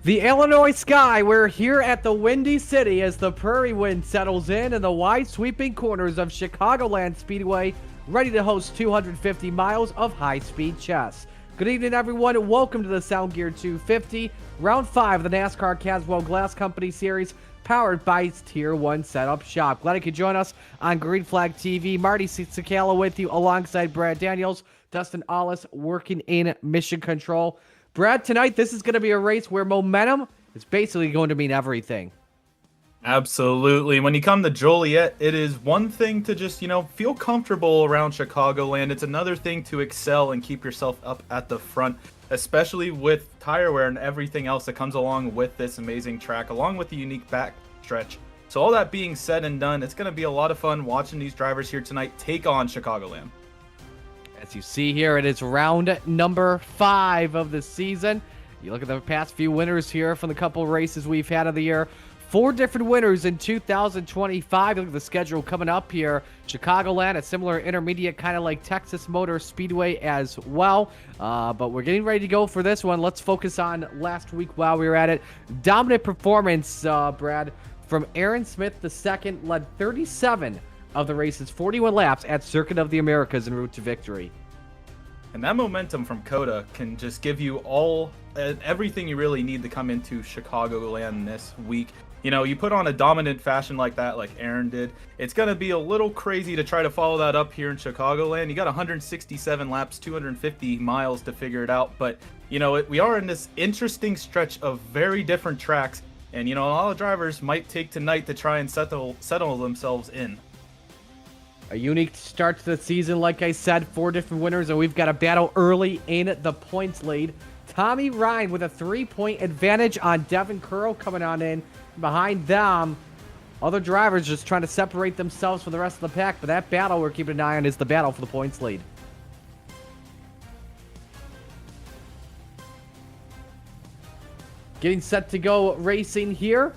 The Illinois sky, we're here at the Windy City as the prairie wind settles in and the wide sweeping corners of Chicagoland Speedway, ready to host 250 miles of high-speed chess. Good evening, everyone. Welcome to the SoundGear 250, Round 5 of the NASCAR Caswell Glass Company Series, powered by Tier 1 Setup Shop. Glad you could join us on Green Flag TV. Marty Cicala with you alongside Brad Daniels, Dustin Allis working in Mission Control. Brad, tonight this is going to be a race where momentum is basically going to mean everything. Absolutely. When you come to Joliet, it is one thing to just, feel comfortable around Chicagoland. It's another thing to excel and keep yourself up at the front, especially with tire wear and everything else that comes along with this amazing track, along with the unique backstretch. So all that being said and done, it's going to be a lot of fun watching these drivers here tonight take on Chicagoland. As you see here, it is round number 5 of the season. You look at the past few winners here from the couple races we've had of the year. 4 different winners in 2025. Look at the schedule coming up here. Chicagoland, a similar intermediate, kind of like Texas Motor Speedway as well. But we're getting ready to go for this one. Let's focus on last week while we were at it. Dominant performance, Brad, from Aaron Smith II, led 37 of the race's 41 laps at Circuit of the Americas en route to victory. And that momentum from Coda can just give you everything you really need to come into Chicagoland this week. You put on a dominant fashion like that, like Aaron did, it's going to be a little crazy to try to follow that up here in Chicagoland. You got 167 laps, 250 miles to figure it out. But, we are in this interesting stretch of very different tracks. And, a lot of drivers might take tonight to try and settle themselves in. A unique start to the season, like I said, 4 different winners, and we've got a battle early in the points lead. Tommy Ryan with a 3-point advantage on Devin Curl coming on in. Behind them, other drivers just trying to separate themselves from the rest of the pack, but that battle we're keeping an eye on is the battle for the points lead. Getting set to go racing here.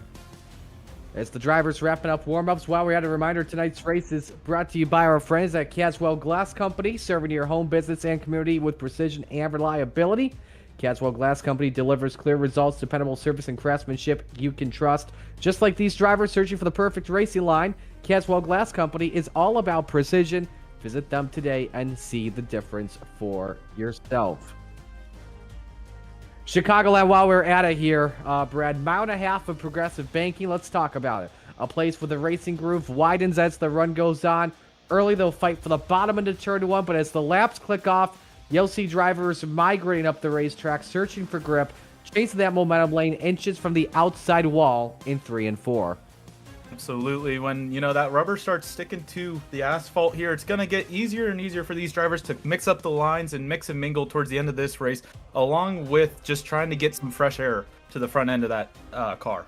As the drivers wrapping up warm-ups, while we're at a reminder, tonight's race is brought to you by our friends at Caswell Glass Company, serving your home, business, and community with precision and reliability. Caswell Glass Company delivers clear results, dependable service, and craftsmanship you can trust. Just like these drivers searching for the perfect racing line, Caswell Glass Company is all about precision. Visit them today and see the difference for yourself. Chicagoland, while we're at it here, Brad, mile and a half of progressive banking. Let's talk about it. A place where the racing groove widens as the run goes on. Early, they'll fight for the bottom into turn 1, but as the laps click off, you'll see drivers migrating up the racetrack, searching for grip, chasing that momentum lane inches from the outside wall in 3 and 4. Absolutely. When, that rubber starts sticking to the asphalt here, it's going to get easier and easier for these drivers to mix up the lines and mix and mingle towards the end of this race, along with just trying to get some fresh air to the front end of that car.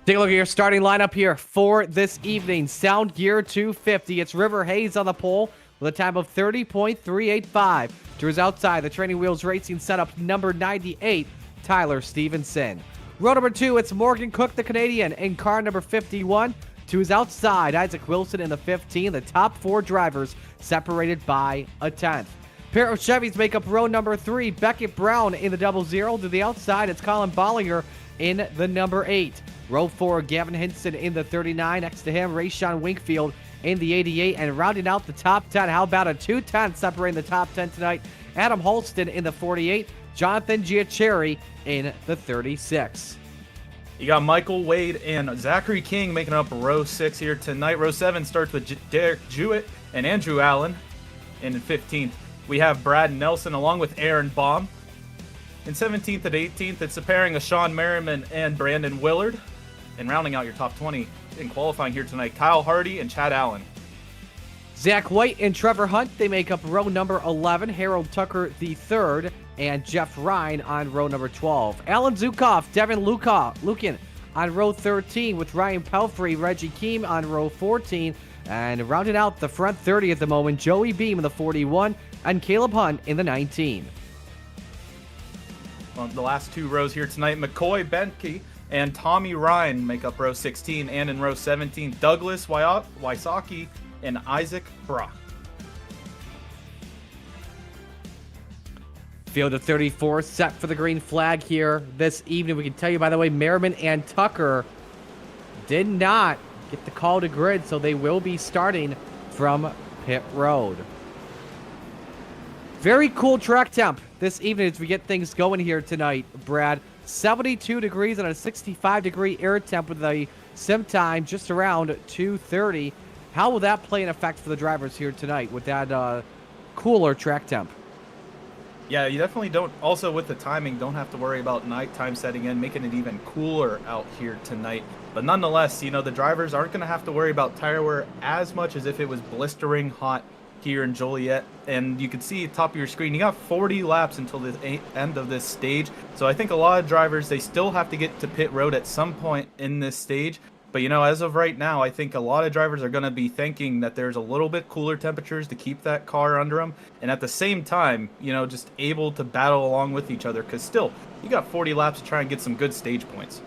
Take a look at your starting lineup here for this evening. SoundGear 250. It's River Hayes on the pole with a time of 30.385. To his outside, the Training Wheels Racing setup number 98, Tyler Stevenson. Row number 2, it's Morgan Cook, the Canadian, in car number 51. To his outside, Isaac Wilson in the 15. The top 4 drivers separated by a 10th. Pair of Chevys make up row number 3. Beckett Brown in the 00. To the outside, it's Colin Bollinger in the number 8. Row 4, Gavin Hinson in the 39. Next to him, Rayshawn Winkfield in the 88. And rounding out the top 10, how about a 210 separating the top 10 tonight? Adam Holston in the 48. Jonathan Giacherri in the 36. You got Michael Wade and Zachary King making up row 6 here tonight. Row 7 starts with Derek Jewett and Andrew Allen. In 15th, we have Brad Nelson along with Aaron Baum. In 17th and 18th, it's a pairing of Sean Merriman and Brandon Willard. And rounding out your top 20 in qualifying here tonight, Kyle Hardy and Chad Allen. Zach White and Trevor Hunt, they make up row number 11. Harold Tucker the 3rd, and Jeff Ryan on row number 12. Alan Zukoff, Devin Lucan on row 13 with Ryan Pelfrey, Reggie Keem on row 14. And rounding out the front 30 at the moment, Joey Beam in the 41 and Caleb Hunt in the 19. On the last 2 rows here tonight, McCoy Benke and Tommy Ryan make up row 16, and in row 17, Douglas Wysocki and Isaac Brock. Field of 34 set for the green flag here this evening. We can tell you, by the way, Merriman and Tucker did not get the call to grid, so they will be starting from pit road. Very cool track temp this evening as we get things going here tonight, Brad. 72 degrees and a 65-degree air temp with a sim time just around 2:30. How will that play an effect for the drivers here tonight with that cooler track temp? Yeah, you definitely don't, also with the timing, don't have to worry about nighttime setting in, making it even cooler out here tonight. But nonetheless, you know, the drivers aren't going to have to worry about tire wear as much as if it was blistering hot here in Joliet. And you can see top of your screen, you got 40 laps until the end of this stage. So I think a lot of drivers, they still have to get to pit road at some point in this stage. But, you know, as of right now, I think a lot of drivers are going to be thinking that there's a little bit cooler temperatures to keep that car under them. And at the same time, you know, just able to battle along with each other. Because still, you got 40 laps to try and get some good stage points.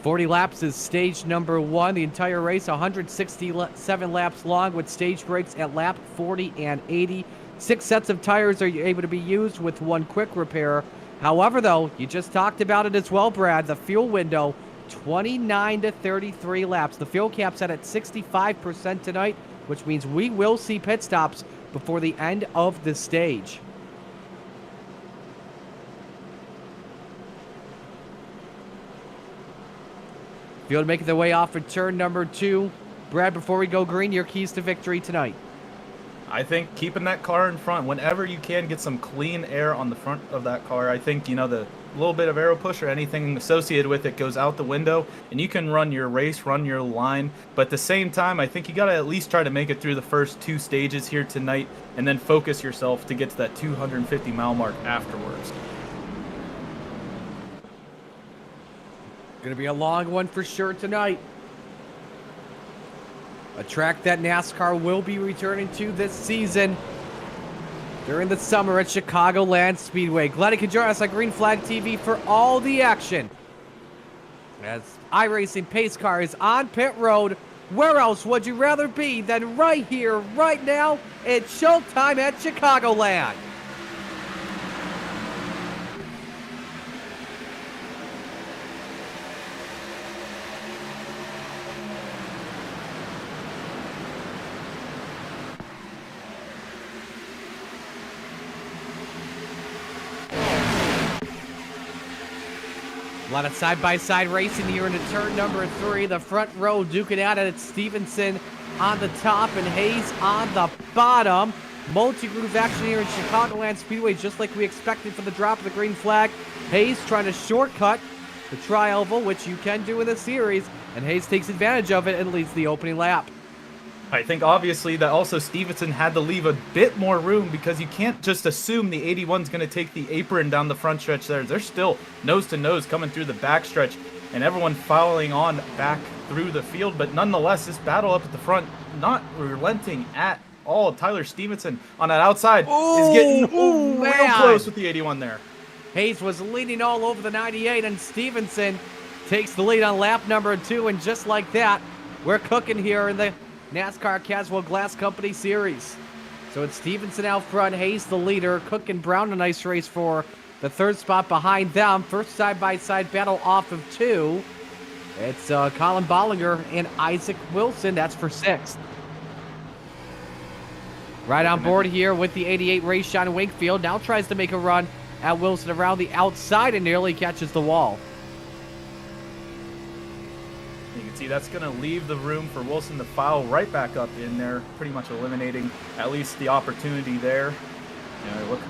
40 laps is stage number 1. The entire race, 167 laps long with stage breaks at lap 40 and 80. 6 sets of tires are able to be used with 1 quick repair. However, though, you just talked about it as well, Brad, the fuel window, 29 to 33 laps. The fuel cap set at 65% tonight, which means we will see pit stops before the end of the stage. Field making their way off for turn number 2. Brad, before we go green, your keys to victory tonight. I think keeping that car in front, whenever you can get some clean air on the front of that car, I think, you know, the little bit of aero push or anything associated with it goes out the window, and you can run your race, run your line. But at the same time, I think you got to at least try to make it through the first 2 stages here tonight, and then focus yourself to get to that 250-mile mark afterwards. Gonna be a long one for sure tonight. A track that NASCAR will be returning to this season during the summer at Chicagoland Speedway. Glad you could join us on Green Flag TV for all the action as iRacing pace car is on pit road. Where else would you rather be than right here, right now? It's showtime at Chicagoland. A lot of side-by-side racing here into turn number 3. The front row duking out at Stevenson on the top and Hayes on the bottom. Multi-groove action here in Chicagoland Speedway, just like we expected for the drop of the green flag. Hayes trying to shortcut the tri-oval, which you can do in the series, and Hayes takes advantage of it and leads the opening lap. I think obviously that also Stevenson had to leave a bit more room because you can't just assume the 81's going to take the apron down the front stretch there. They're still nose to nose coming through the back stretch and everyone following on back through the field. But nonetheless, this battle up at the front, not relenting at all. Tyler Stevenson on that outside is getting real close with the 81 there. Hayes was leading all over the 98 and Stevenson takes the lead on lap number 2. And just like that, we're cooking here in the NASCAR Caswell Glass Company Series. So it's Stevenson out front, Hayes the leader, Cook and Brown a nice race for the 3rd spot behind them. First side-by-side battle off of 2. It's Colin Bollinger and Isaac Wilson, that's for 6th. Right on board here with the 88 Rayshawn Wakefield, now tries to make a run at Wilson around the outside and nearly catches the wall. You can see that's going to leave the room for Wilson to foul right back up in there, pretty much eliminating at least the opportunity there. You know, look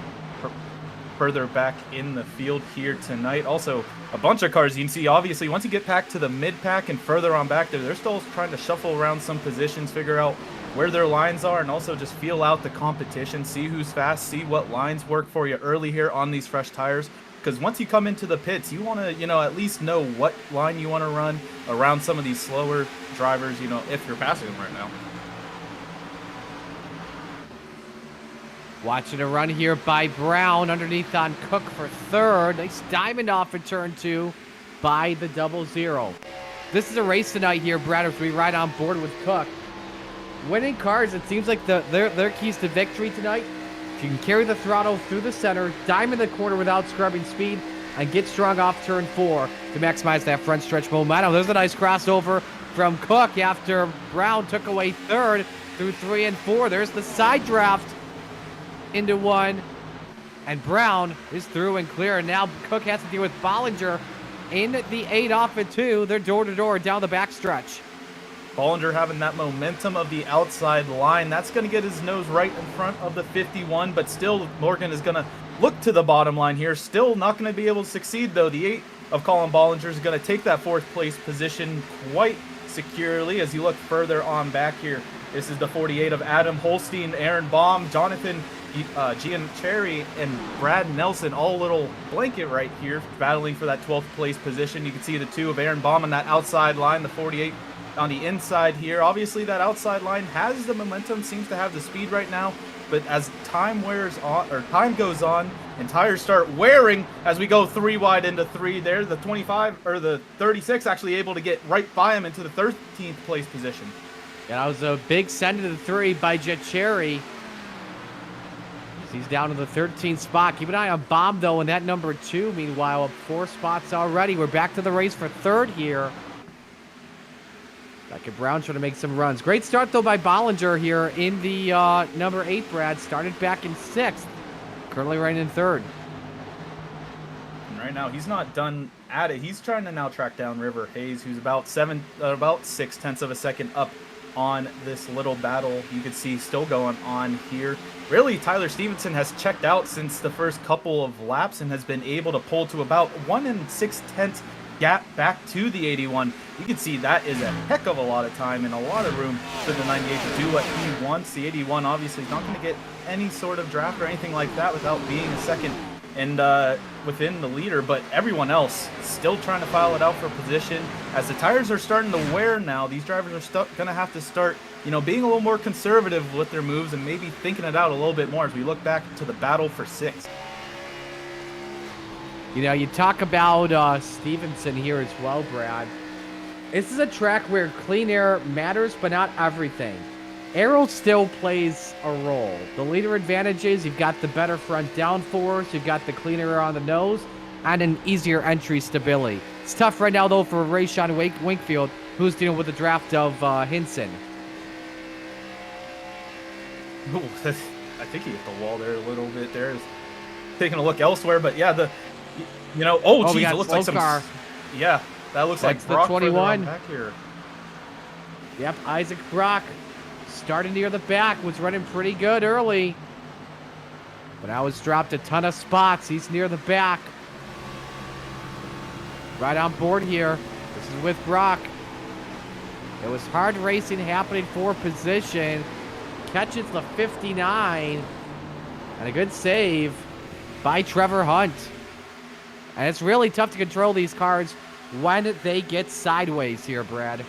further back in the field here tonight. Also, a bunch of cars you can see, obviously, once you get back to the mid-pack and further on back there, they're still trying to shuffle around some positions, figure out where their lines are, and also just feel out the competition, see who's fast, see what lines work for you early here on these fresh tires. Because once you come into the pits, you want to, you know, at least know what line you want to run around some of these slower drivers, you know, if you're passing them right now. Watching a run here by Brown underneath on Cook for 3rd. Nice diamond off for turn 2 by the 00. This is a race tonight here, Brad, as we ride on board with Cook. Winning cars, it seems like their keys to victory tonight If you can carry the throttle through the center, dime in the corner without scrubbing speed, and get strong off turn 4 to maximize that front stretch momentum. There's a nice crossover from Cook after Brown took away third through 3 and 4. There's the side draft into 1, and Brown is through and clear. And now Cook has to deal with Bollinger in the 8 off at 2. They're door-to-door down the backstretch. Bollinger having that momentum of the outside line. That's going to get his nose right in front of the 51, but still Morgan is going to look to the bottom line here. Still not going to be able to succeed, though. The 8 of Colin Bollinger is going to take that 4th place position quite securely as you look further on back here. This is the 48 of Adam Holstein, Aaron Baum, Jonathan Giancherry, and Brad Nelson, all little blanket right here, battling for that 12th place position. You can see the 2 of Aaron Baum on that outside line, the 48 on the inside here. Obviously, that outside line has the momentum, seems to have the speed right now, but as time wears on, or time goes on, and tires start wearing as we go 3 wide into 3 there, the 25, or the 36 actually able to get right by him into the 13th place position. Yeah, that was a big send to the 3 by Giancherry. He's down to the 13th spot. Keep an eye on Baum, though, in that number 2. Meanwhile, up 4 spots already. We're back to the race for 3rd here. Beckett Brown trying to make some runs. Great start, though, by Bollinger here in the number 8, Brad. Started back in 6th. Currently right in 3rd. And right now, he's not done at it. He's trying to now track down River Hayes, who's about 6/10 of a second up on this little battle. You can see still going on here. Really, Tyler Stevenson has checked out since the first couple of laps and has been able to pull to about 1 6/10 gap back to the 81. You can see that is a heck of a lot of time and a lot of room for the 98 to do what he wants. The 81 obviously is not going to get any sort of draft or anything like that without being a second and within the leader, but everyone else still trying to file it out for position. As the tires are starting to wear now, these drivers are going to have to start, being a little more conservative with their moves and maybe thinking it out a little bit more as we look back to the battle for 6th. You talk about Stevenson here as well, Brad. This is a track where clean air matters, but not everything. Aero still plays a role. The leader advantage is you've got the better front downforce, you've got the cleaner air on the nose, and an easier entry stability. It's tough right now, though, for Rayshon Winkfield, who's dealing with the draft of Hinson. Ooh, I think he hit the wall there a little bit there. Taking a look elsewhere, but yeah, oh, geez, it looks like some... Car. Yeah, that looks like the Brock 21. Back here. Yep, Isaac Brock starting near the back, was running pretty good early. But now has dropped a ton of spots. He's near the back. Right on board here. This is with Brock. It was hard racing happening for position. Catches the 59. And a good save by Trevor Hunt. And it's really tough to control these cars when they get sideways here, Brad.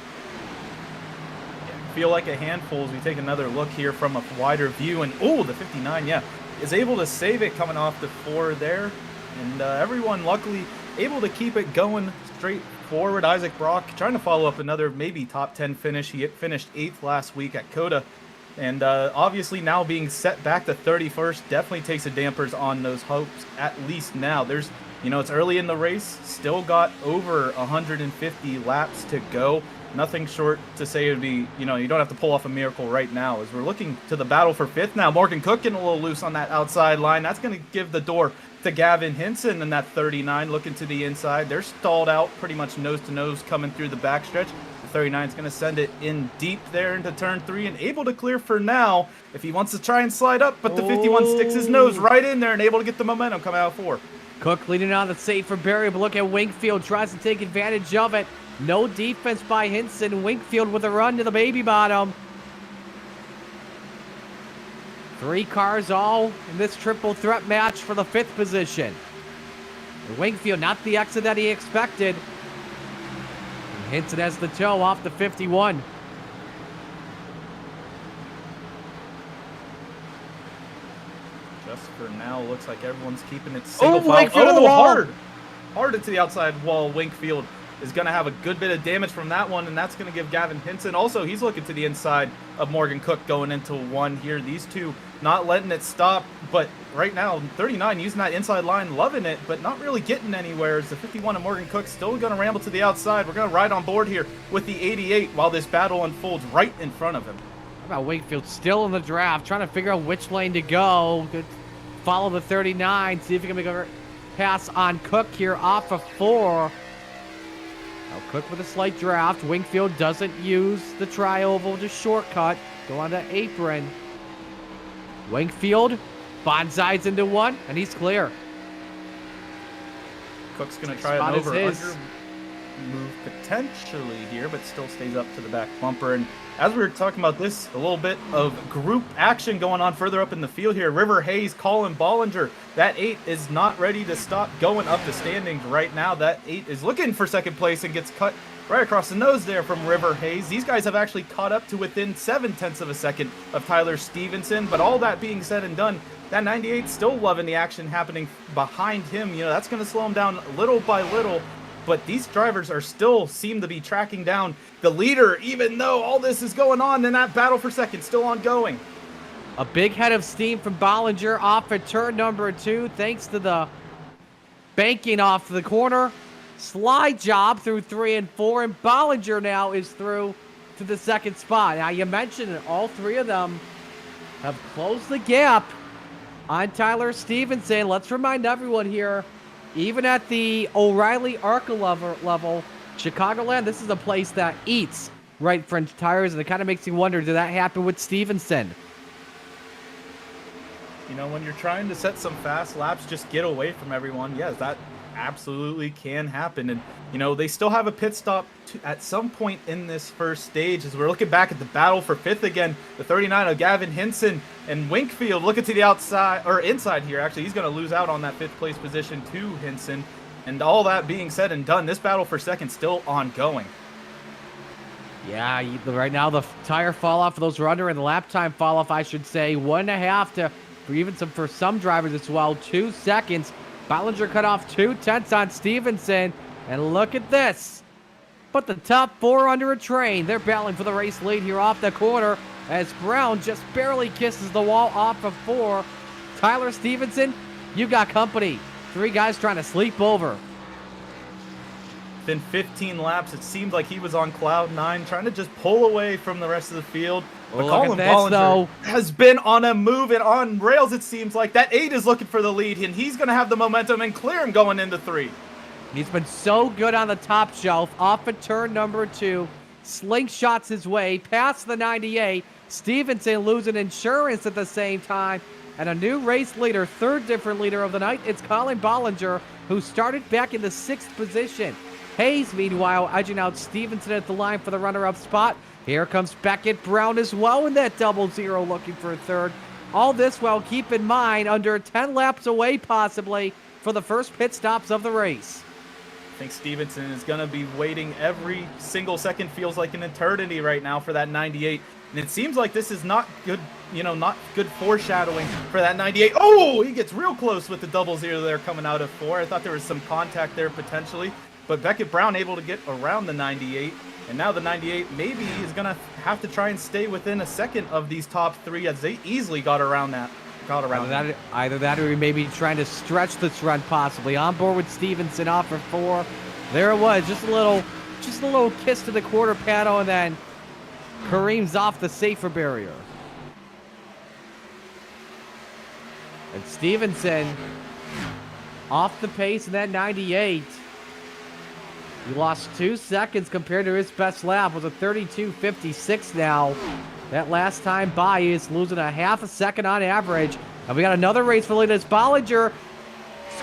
Feel like a handful as we take another look here from a wider view. And, oh, the 59, yeah, is able to save it coming off the 4 there. And everyone luckily able to keep it going straight forward. Isaac Brock trying to follow up another maybe top 10 finish. He finished 8th last week at COTA. And obviously now being set back to 31st definitely takes the dampers on those hopes, at least now. There's, it's early in the race, still got over 150 laps to go. Nothing short to say it would be, you don't have to pull off a miracle right now. As we're looking to the battle for 5th now, Morgan Cook getting a little loose on that outside line. That's going to give the door to Gavin Hinson in that 39, looking to the inside. They're stalled out pretty much nose-to-nose coming through the backstretch. The 39 is going to send it in deep there into turn 3 and able to clear for now if he wants to try and slide up, but the 51 sticks his nose right in there and able to get the momentum coming out 4. Cook leading on the safe for Barry, but look at Winkfield, tries to take advantage of it. No defense by Hinson. Winkfield with a run to the baby bottom. 3 cars all in this triple threat match for the 5th position. Winkfield, not the exit that he expected. And Hinson has the toe off the 51. Just for now, looks like everyone's keeping it single file. Winkfield on the wall. Hard into the outside wall. Winkfield is going to have a good bit of damage from that one, and that's going to give Gavin Hinson. Also, he's looking to the inside of Morgan Cook going into one here. These two not letting it stop, but right now, 39 using that inside line, loving it, but not really getting anywhere. As the 51 of Morgan Cook still going to ramble to the outside. We're going to ride on board here with the 88 while this battle unfolds right in front of him. How about Wakefield still in the draft, trying to figure out which lane to go. Good. Follow the 39, see if he can make a pass on Cook here off of 4. Now Cook with a slight draft. Wingfield doesn't use the tri-oval, just shortcut. Go on to apron. Wingfield bonsai's into one, and he's clear. Cook's going to try an over-under move potentially here, but still stays up to the back bumper. And as we were talking about this, a little bit of group action going on further up in the field here. River Hayes, Colin Bollinger. That 8 is not ready to stop going up the standings right now. That 8 is looking for second place and gets cut right across the nose there from River Hayes. These guys have actually caught up to within 0.7 of a second of Tyler Stevenson. But all that being said and done, that 98 still loving the action happening behind him. You know, that's going to slow him down little by little. But these drivers are still seem to be tracking down the leader, even though all this is going on and that battle for second still ongoing. A big head of steam from Bollinger off at turn number 2, thanks to the banking off the corner. Slide job through 3 and 4, and Bollinger now is through to the second spot. Now, you mentioned it, all 3 of them have closed the gap on Tyler Stevenson. Let's remind everyone here, even at the O'Reilly ARCA level, Chicagoland, this is a place that eats right front tires, and it kind of makes you wonder, did that happen with Stevenson? You know, when you're trying to set some fast laps, just get away from everyone. Yes, that absolutely can happen. And, you know, they still have a pit stop at some point in this first stage. As we're looking back at the battle for 5th again, the 39 of Gavin Hinson and Wingfield looking to the outside, or inside here, actually. He's going to lose out on that 5th place position to Hinson. And all that being said and done, this battle for second still ongoing. Yeah, right now the tire fall off for those who are under, and the lap time fall off, I should say, 1.5 to, for some drivers as well, 2 seconds. Bollinger cut off 0.2 on Stevenson, and look at this. Put the top 4 under a train. They're battling for the race lead here off the corner as Brown just barely kisses the wall off of 4. Tyler Stevenson, you got company. 3 guys trying to sleep over. Then 15 laps, it seemed like he was on cloud 9, trying to just pull away from the rest of the field. But Colin Bollinger has been on a move and on rails, it seems like. That 8 is looking for the lead, and he's going to have the momentum and clear him going into 3. He's been so good on the top shelf, off at turn number 2. Slingshots his way past the 98. Stevenson losing insurance at the same time. And a new race leader, 3rd different leader of the night. It's Colin Bollinger, who started back in the 6th position. Hayes, meanwhile, edging out Stevenson at the line for the runner-up spot. Here comes Beckett Brown as well in that 0-0 looking for a 3rd. All this while, keep in mind, under 10 laps away possibly for the first pit stops of the race. I think Stevenson is going to be waiting every single second, feels like an eternity right now for that 98. And it seems like this is not good, you know, not good foreshadowing for that 98. Oh, he gets real close with the 0-0 there coming out of 4. I thought there was some contact there potentially. But Beckett Brown able to get around the 98. And now the 98 maybe is going to have to try and stay within a second of these top 3 as they easily got around that. Either that or maybe trying to stretch this run possibly. On board with Stevenson off for 4. There it was, just a little kiss to the quarter panel, and then Kareem's off the safer barrier. And Stevenson off the pace in that 98. He lost 2 seconds compared to his best lap. Was a 32.56 now. That last time by, he's losing a half a second on average. And we got another race for leaders. Bollinger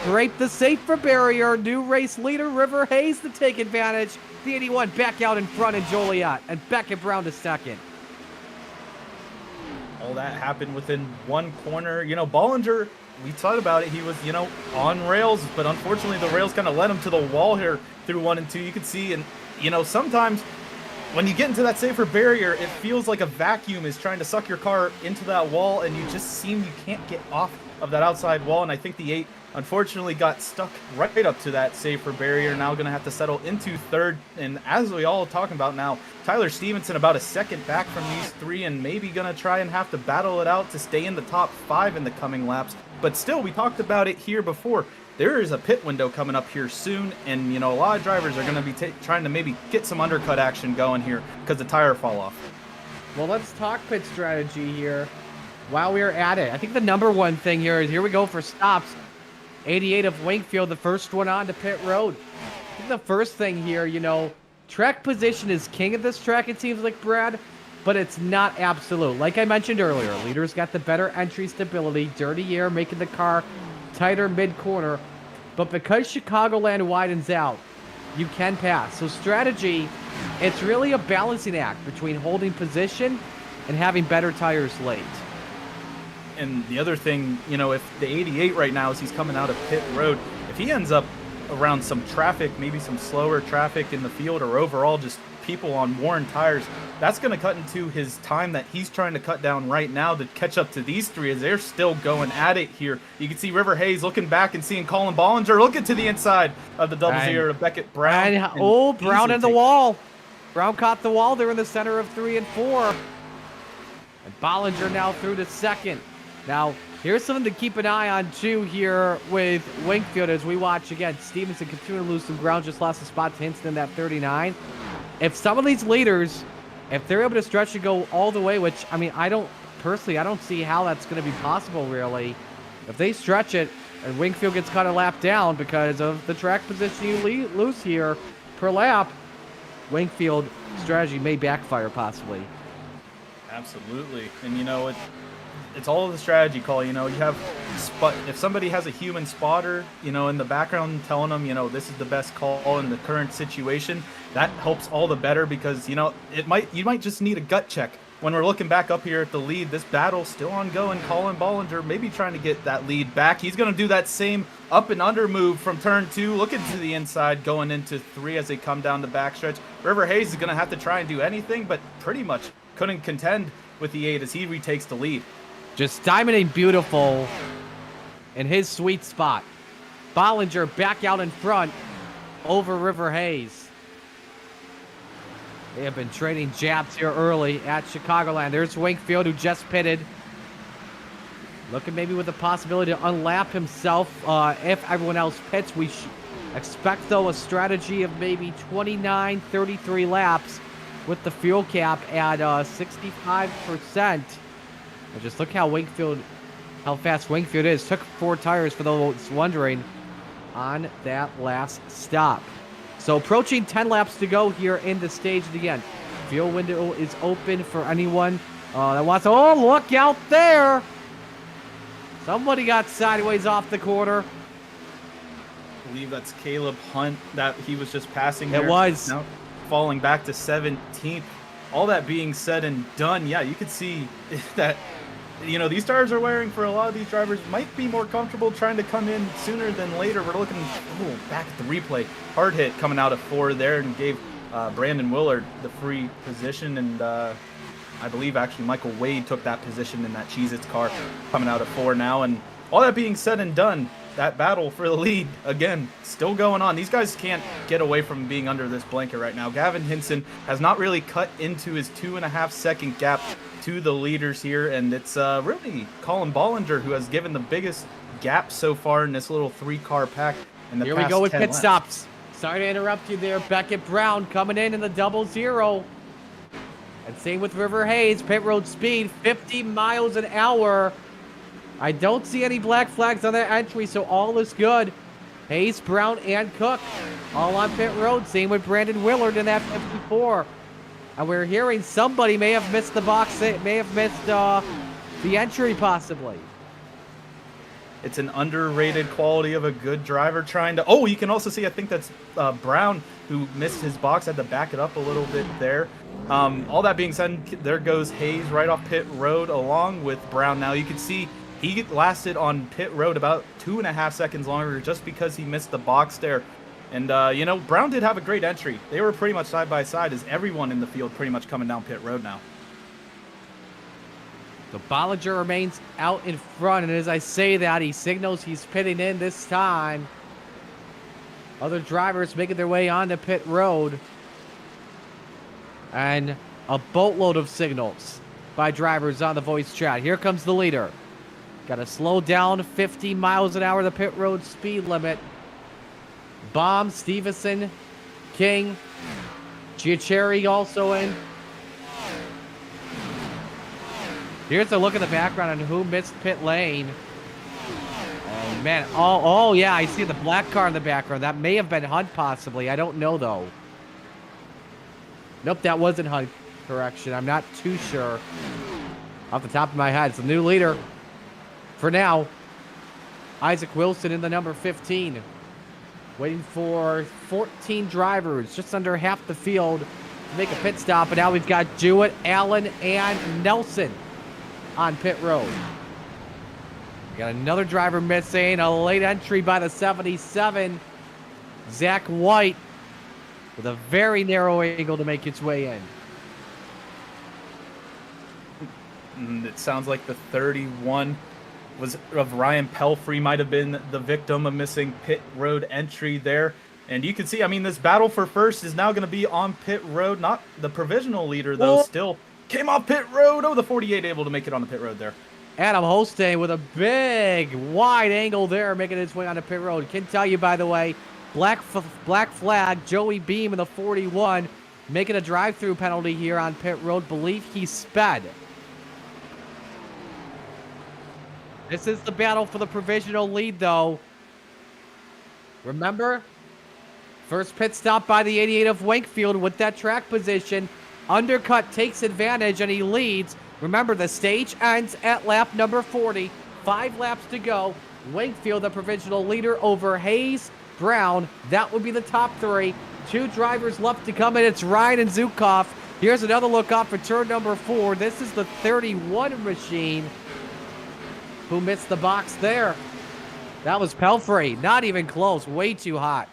scraped the safer barrier. New race leader, River Hayes, to take advantage. The 81 back out in front in Joliet. And Beckett Brown to 2nd. All that happened within 1 corner. You know, Bollinger, we thought about it. He was, you know, on rails, but unfortunately the rails kind of led him to the wall here through 1 and 2. You could see, and, you know, sometimes when you get into that safer barrier, it feels like a vacuum is trying to suck your car into that wall, and you just seem you can't get off of that outside wall. And I think the 8 unfortunately got stuck right up to that safer barrier. Now going to have to settle into third. And as we all talking about now, Tyler Stevenson about a second back from these three and maybe going to try and have to battle it out to stay in the top 5 in the coming laps. But still, we talked about it here before. There is a pit window coming up here soon, and, you know, a lot of drivers are going to be trying to maybe get some undercut action going here because the tire fall off. Well, let's talk pit strategy here while we're at it. I think the number one thing here is, here we go for stops. 88 of Wingfield, the first one on to pit road. I think the first thing here, you know, track position is king of this track, it seems like, Brad, but it's not absolute. Like I mentioned earlier, leaders got the better entry stability, dirty air making the car tighter mid-corner, but because Chicagoland widens out, you can pass. So strategy, it's really a balancing act between holding position and having better tires late. And the other thing, you know, if the 88 right now, as he's coming out of pit road, if he ends up around some traffic, maybe some slower traffic in the field, or overall just people on worn tires, that's going to cut into his time that he's trying to cut down right now to catch up to these three as they're still going at it here. You can see River Hayes looking back and seeing Colin Bollinger looking to the inside of the double zero of Beckett Brown. And Brown in the wall. Brown caught the wall there in the center of 3 and 4. And Bollinger now through to second. Now, here's something to keep an eye on, too, here with Wingfield as we watch, again, Stevenson continuing to lose some ground, just lost a spot to Hinston at 39. If some of these leaders, if they're able to stretch and go all the way, which, I mean, I don't see how that's going to be possible, really. If they stretch it and Wingfield gets cut a lap down because of the track position you lose here per lap, Wingfield strategy may backfire, possibly. Absolutely. And, you know, it's all the strategy call. You know, you have if somebody has a human spotter, you know, in the background telling them, you know, this is the best call in the current situation, that helps all the better because, you know, you might just need a gut check. When we're looking back up here at the lead, this battle's still ongoing. Colin Bollinger maybe trying to get that lead back. He's going to do that same up and under move from turn 2, looking to the inside, going into 3 as they come down the backstretch. River Hayes is going to have to try and do anything, but pretty much couldn't contend with the 8 as he retakes the lead. Just diamonding beautiful in his sweet spot. Bollinger back out in front over River Hayes. They have been trading jabs here early at Chicagoland. There's Wingfield, who just pitted. Looking maybe with the possibility to unlap himself if everyone else pits. We expect, though, a strategy of maybe 29, 33 laps with the fuel cap at 65%. And just look how fast Wingfield is. Took 4 tires, for those wondering, on that last stop. So approaching 10 laps to go here in the stage. And again, fuel window is open for anyone that wants to. Oh, look out there! Somebody got sideways off the corner. I believe that's Caleb Hunt that he was just passing there. It was. Now falling back to 17th. All that being said and done, yeah, you could see that, you know, these tires are wearing for a lot of these drivers might be more comfortable trying to come in sooner than later. We're looking back at the replay. Hard hit coming out of 4 there and gave Brandon Willard the free position. And I believe actually Michael Wade took that position in that Cheez-Its car coming out of 4 now. And all that being said and done, that battle for the lead, again, still going on. These guys can't get away from being under this blanket right now. Gavin Hinson has not really cut into his 2.5-second gap to the leaders here, and it's really Colin Bollinger who has given the biggest gap so far in this little 3-car pack in the Here past we go with 10 pit laps. stops. Sorry to interrupt you there. Beckett Brown coming in the double zero. And same with River Hayes. Pit road speed, 50 miles an hour. I don't see any black flags on that entry, so all is good. Hayes, Brown, and Cook all on pit road. Same with Brandon Willard in that 54. And we're hearing somebody may have missed the box, may have missed the entry possibly. It's an underrated quality of a good driver trying to... Oh, you can also see, I think that's Brown who missed his box, had to back it up a little bit there. All that being said, there goes Hayes right off pit road along with Brown. Now you can see he lasted on pit road about 2.5 seconds longer just because he missed the box there. And, you know, Brown did have a great entry. They were pretty much side by side as everyone in the field pretty much coming down pit road now. So Bollinger remains out in front, and as I say that, he signals he's pitting in this time. Other drivers making their way onto pit road. And a boatload of signals by drivers on the voice chat. Here comes the leader. Got to slow down, 50 miles an hour, the pit road speed limit. Baum, Stevenson, King, Giacherri also in. Here's a look at the background on who missed pit lane. Oh, man. Oh, yeah, I see the black car in the background. That may have been Hunt, possibly. I don't know, though. Nope, that wasn't Hunt. Correction. I'm not too sure. Off the top of my head. It's the new leader. For now, Isaac Wilson in the number 15. Waiting for 14 drivers. Just under half the field to make a pit stop. And now we've got Jewett, Allen, and Nelson on pit road. We got another driver missing. A late entry by the 77. Zach White with a very narrow angle to make its way in. And it sounds like the 31 of Ryan Pelfrey might have been the victim of missing pit road entry there. And you can see, I mean, this battle for first is now going to be on pit road. Not the provisional leader, though, still came off pit road. Oh, the 48 able to make it on the pit road there. Adam Holstein with a big, wide angle there, making its way onto pit road. Can tell you, by the way, black flag, Joey Beam in the 41, making a drive-through penalty here on pit road. Believe he sped. This is the battle for the provisional lead, though. Remember, first pit stop by the 88 of Wakefield with that track position. Undercut takes advantage, and he leads. Remember, the stage ends at lap number 40. 5 laps to go. Wakefield, the provisional leader, over Hayes, Brown. That would be the top 3. 2 drivers left to come in. It's Ryan and Zukov. Here's another look off for turn number 4. This is the 31 machine who missed the box there. That was Pelfrey. Not even close. Way too hot.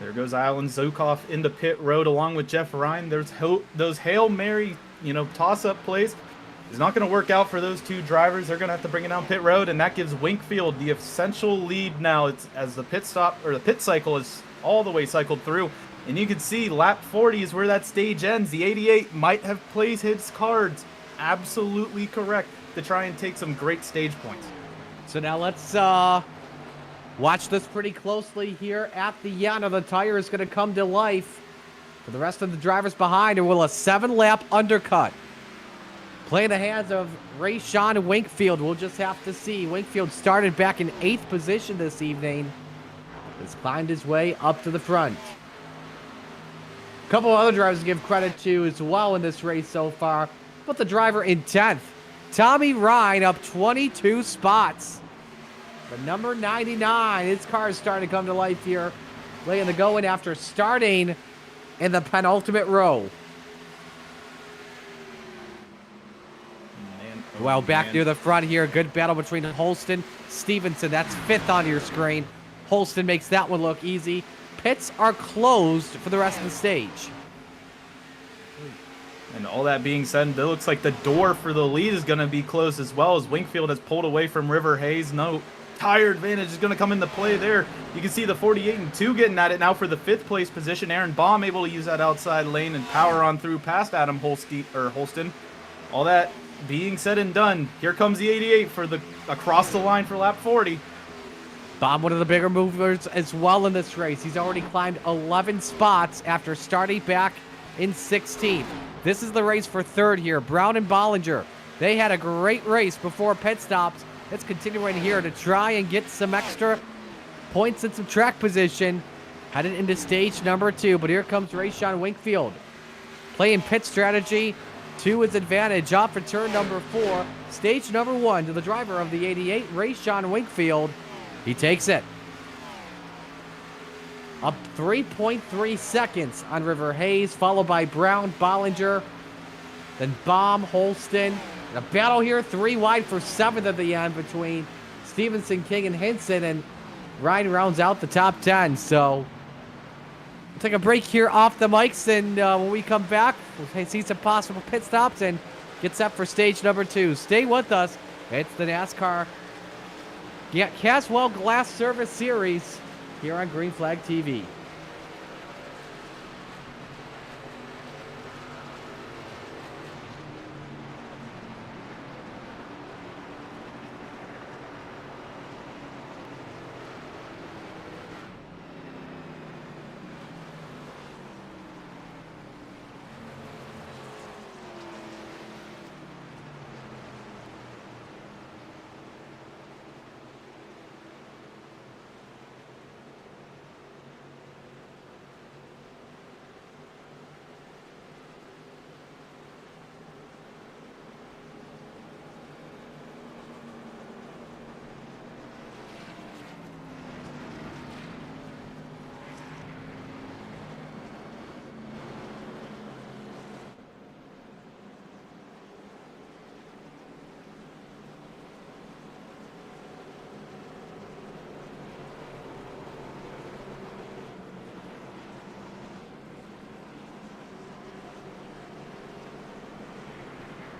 There goes Alan Zukov into pit road along with Jeff Ryan. There's those Hail Mary, toss-up plays. It's not going to work out for those 2 drivers. They're going to have to bring it down pit road, and that gives Winkfield the essential lead now. It's as the pit stop or the pit cycle is all the way cycled through. And you can see lap 40 is where that stage ends. The 88 might have played his cards absolutely correct to try and take some great stage points. So now let's watch this pretty closely here at the end. The tire is going to come to life for the rest of the drivers behind, or will a 7-lap undercut play in the hands of Rayshawn Winkfield? We'll just have to see. Winkfield started back in 8th position this evening. Has climbed his way up to the front. A couple of other drivers to give credit to as well in this race so far. But the driver in 10th, Tommy Ryan, up 22 spots. The number 99, his car is starting to come to life here. Laying the go in after starting in the penultimate row. Well, back near the front here, good battle between Holston, Stevenson. That's 5th on your screen. Holston makes that one look easy. Pits are closed for the rest of the stage. And all that being said, it looks like the door for the lead is going to be closed as well, as Winkfield has pulled away from River Hayes. No tire advantage is going to come into play there. You can see the 48 and 2 getting at it now for the 5th place position. Aaron Baum able to use that outside lane and power on through past Adam Holston. All that being said and done, here comes the 88 for the across the line for lap 40. Baum, one of the bigger movers as well in this race. He's already climbed 11 spots after starting back in 16th. This is the race for 3rd here. Brown and Bollinger, they had a great race before pit stops. It's continuing here to try and get some extra points and some track position. Headed into stage number 2, but here comes Rayshawn Winkfield. Playing pit strategy to his advantage off for turn number 4. Stage number 1 to the driver of the 88, Rayshawn Winkfield. He takes it. Up 3.3 seconds on River Hayes, followed by Brown, Bollinger, then Baum, Holston. And a battle here, 3 wide for 7th at the end between Stevenson, King, and Hinson, and Ryan rounds out the top 10. So we'll take a break here off the mics, and when we come back, we'll see some possible pit stops and Get set for stage number 2. Stay with us. It's the NASCAR Caswell Glass Service Series here on Green Flag TV.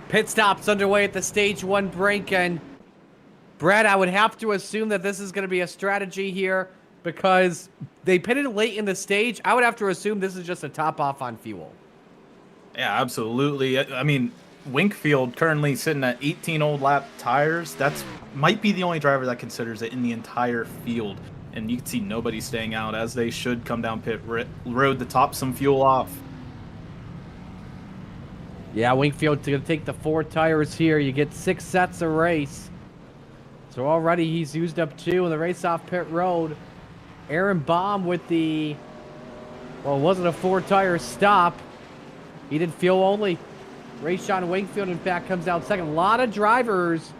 Pit stops underway at the stage 1 break, and Brad, I would have to assume that this is going to be a strategy here because they pitted late in the stage. I would have to assume this is just a top off on fuel. Yeah, absolutely. I mean, Winkfield currently sitting at 18 old lap tires. That's might be the only driver that considers it in the entire field. And you can see nobody staying out as they should come down pit road to top some fuel off. Yeah, Winkfield's going to take the 4 tires here. You get 6 sets a race. So already he's used up 2 in the race off pit road. Aaron Baum with the, well, it wasn't a 4-tire stop. He did fuel only. Rayshon Winkfield, in fact, comes out second. A lot of drivers,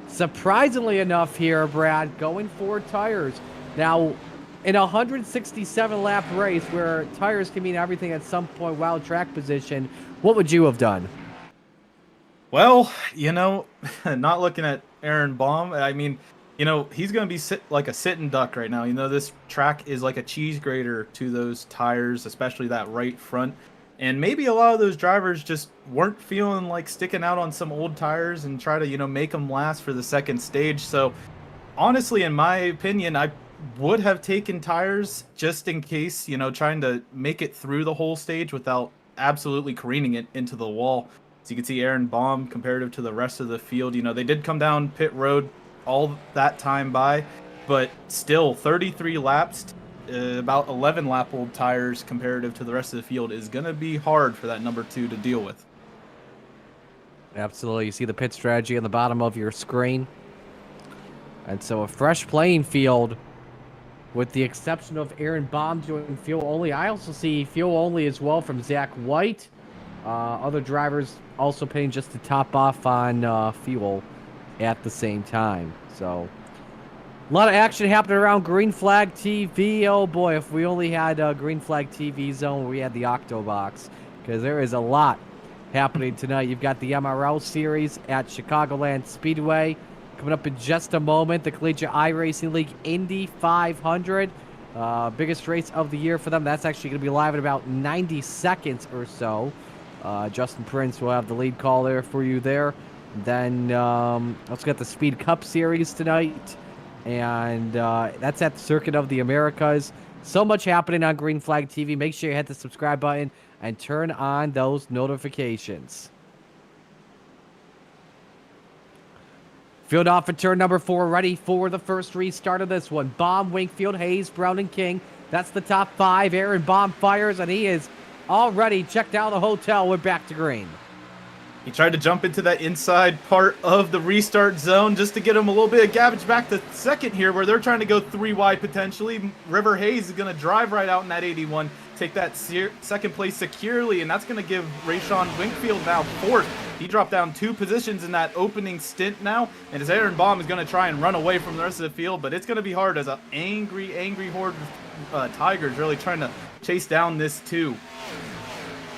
surprisingly enough here, Brad, going 4 tires. Now, in a 167-lap race where tires can mean everything at some point while track position, what would you have done? Well, you know, not looking at Aaron Baum, I mean, you know, he's going to be like a sitting duck right now. You know, this track is like a cheese grater to those tires, especially that right front. And maybe a lot of those drivers just weren't feeling like sticking out on some old tires and try to, you know, make them last for the second stage. So, honestly, in my opinion, I would have taken tires just in case, you know, trying to make it through the whole stage without absolutely careening it into the wall. So you can see Aaron Baum comparative to the rest of the field. You know, they did come down pit road all that time by, but still 33 laps, about 11 lap old tires comparative to the rest of the field is going to be hard for that number 2 to deal with. Absolutely. You see the pit strategy on the bottom of your screen. And so a fresh playing field with the exception of Aaron Baum doing fuel only. I also see fuel only as well from Zach White. Other drivers also paying just to top off on fuel at the same time. So a lot of action happening around Green Flag TV. Oh boy, if we only had Green Flag TV zone where we had the Octobox, because there is a lot happening tonight. You've got the MRL series at Chicagoland Speedway. Coming up in just a moment, the Collegiate iRacing League Indy 500. Biggest race of the year for them. That's actually going to be live in about 90 seconds or so. Justin Prince will have the lead call there for you there. Then let's get the Speed Cup series tonight. And that's at the Circuit of the Americas. So much happening on Green Flag TV. Make sure you hit the subscribe button and turn on those notifications. Field off at turn number 4, ready for the first restart of this one. Baum, Winkfield, Hayes, Brown, and King. That's the top 5. Aaron Baum fires, and he is already checked out of the hotel. We're back to green. He tried to jump into that inside part of the restart zone just to get him a little bit of garbage back to second here, where they're trying to go 3 wide potentially. River Hayes is going to drive right out in that 81, take that second place securely, and that's going to give Rayshon Winkfield now 4th. He dropped down 2 positions in that opening stint now, and as Aaron Baum is going to try and run away from the rest of the field, but it's going to be hard as an angry horde of Tigers really trying to chase down this 2.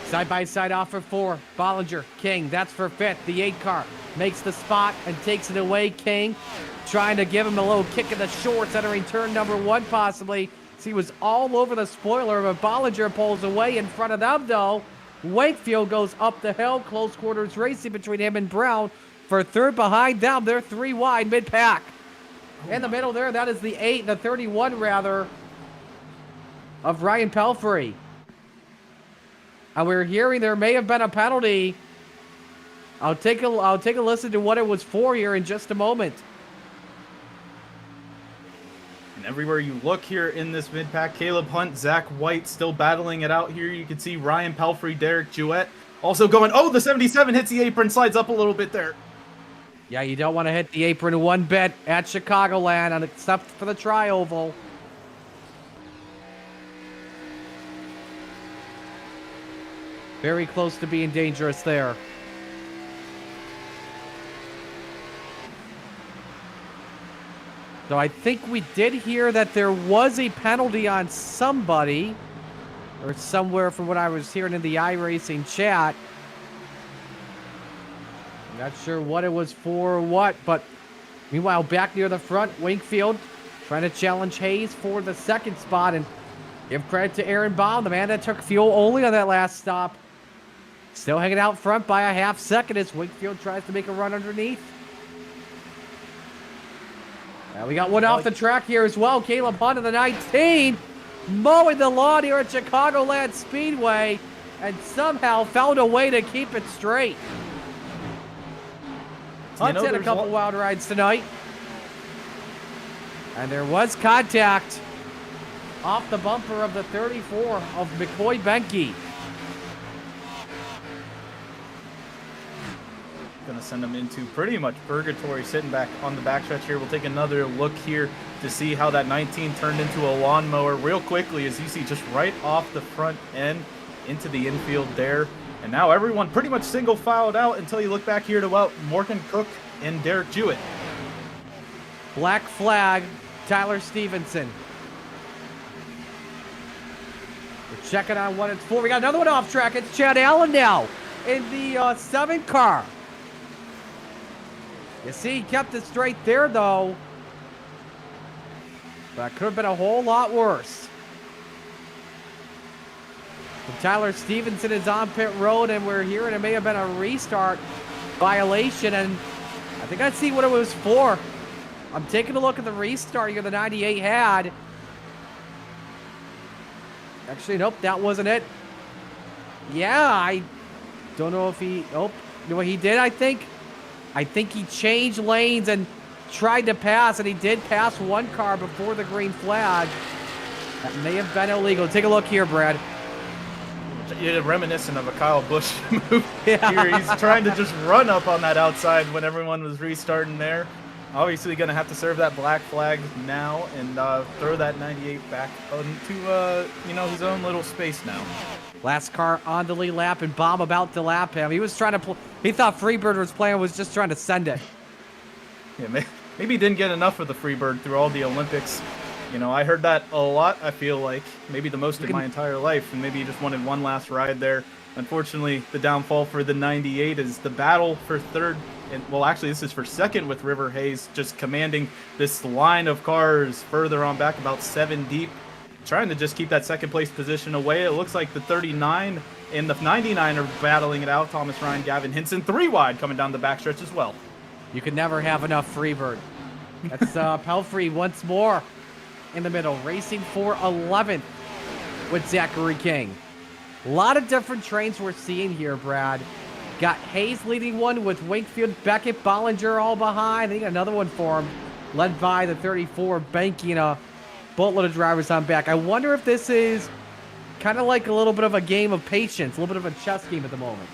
Side-by-side off for 4. Bollinger, King, that's for 5th. The 8 car makes the spot and takes it away. King trying to give him a little kick in the shorts, entering turn number 1 possibly. So he was all over the spoiler, but Bollinger pulls away in front of them, though. Wakefield goes up the hill. Close quarters racing between him and Brown. For third behind them, they're 3 wide mid-pack. In the middle there, that is the 31 rather, of Ryan Pelfrey. And we're hearing there may have been a penalty. I'll take a listen to what it was for here in just a moment. And everywhere you look here in this mid-pack, Caleb Hunt, Zach White still battling it out here. You can see Ryan Pelfrey, Derek Jewett also going. Oh, the 77 hits the apron, slides up a little bit there. Yeah, you don't want to hit the apron one bit at Chicagoland, except for the tri-oval. Very close to being dangerous there. So I think we did hear that there was a penalty on somebody, or somewhere from what I was hearing in the iRacing chat. I'm not sure what it was for or what, but meanwhile, back near the front, Wakefield trying to challenge Hayes for the second spot, and give credit to Aaron Baum, the man that took fuel only on that last stop. Still hanging out front by a half second as Wakefield tries to make a run underneath. Now we got one off the track here as well. Caleb Hunt in the 19, mowing the lawn here at Chicagoland Speedway, and somehow found a way to keep it straight. Hunt's had a couple wild rides tonight. And there was contact off the bumper of the 34 of McCoy Benke. Gonna send him into pretty much purgatory, sitting back on the backstretch here. We'll take another look here to see how that 19 turned into a lawnmower real quickly, as you see just right off the front end into the infield there. And now everyone pretty much single filed out until you look back here to Morgan Cook and Derek Jewett. Black flag, Tyler Stevenson. We're checking on what it's for. We got another one off track. It's Chad Allen now in the 7 car. You see, he kept it straight there, though. That could have been a whole lot worse. So Tyler Stevenson is on pit road, and we're hearing it may have been a restart violation, and I think I see what it was for. I'm taking a look at the restart here the 98 had. Actually, nope, that wasn't it. Yeah, I don't know if he... Nope. You know what he did, I think? I think he changed lanes and tried to pass, and he did pass one car before the green flag. That may have been illegal. Take a look here, Brad. Yeah, reminiscent of a Kyle Busch move here. He's trying to just run up on that outside when everyone was restarting there. Obviously going to have to serve that black flag now and throw that 98 back into his own little space now. Last car on the lead lap, and Baum about to lap him. He was trying to he thought Freebird was just trying to send it. Yeah, maybe he didn't get enough of the Freebird through all the Olympics. You know, I heard that a lot, I feel like. Maybe the most in my entire life, and maybe he just wanted one last ride there. Unfortunately, the downfall for the 98 is the battle for third. And, well, actually, this is for second with River Hayes just commanding this line of cars further on back, about 7 deep. Trying to just keep that second place position away. It looks like the 39 and the 99 are battling it out. Thomas Ryan, Gavin Hinson, 3 wide coming down the backstretch as well. You can never have enough Freebird. That's Pelfrey once more in the middle, racing for 11th with Zachary King. A lot of different trains we're seeing here, Brad. Got Hayes leading one with Wakefield, Beckett, Bollinger all behind. I think another one for him, led by the 34, banking a boatload of drivers on back. I wonder if this is kind of like a little bit of a game of patience, a little bit of a chess game at the moment.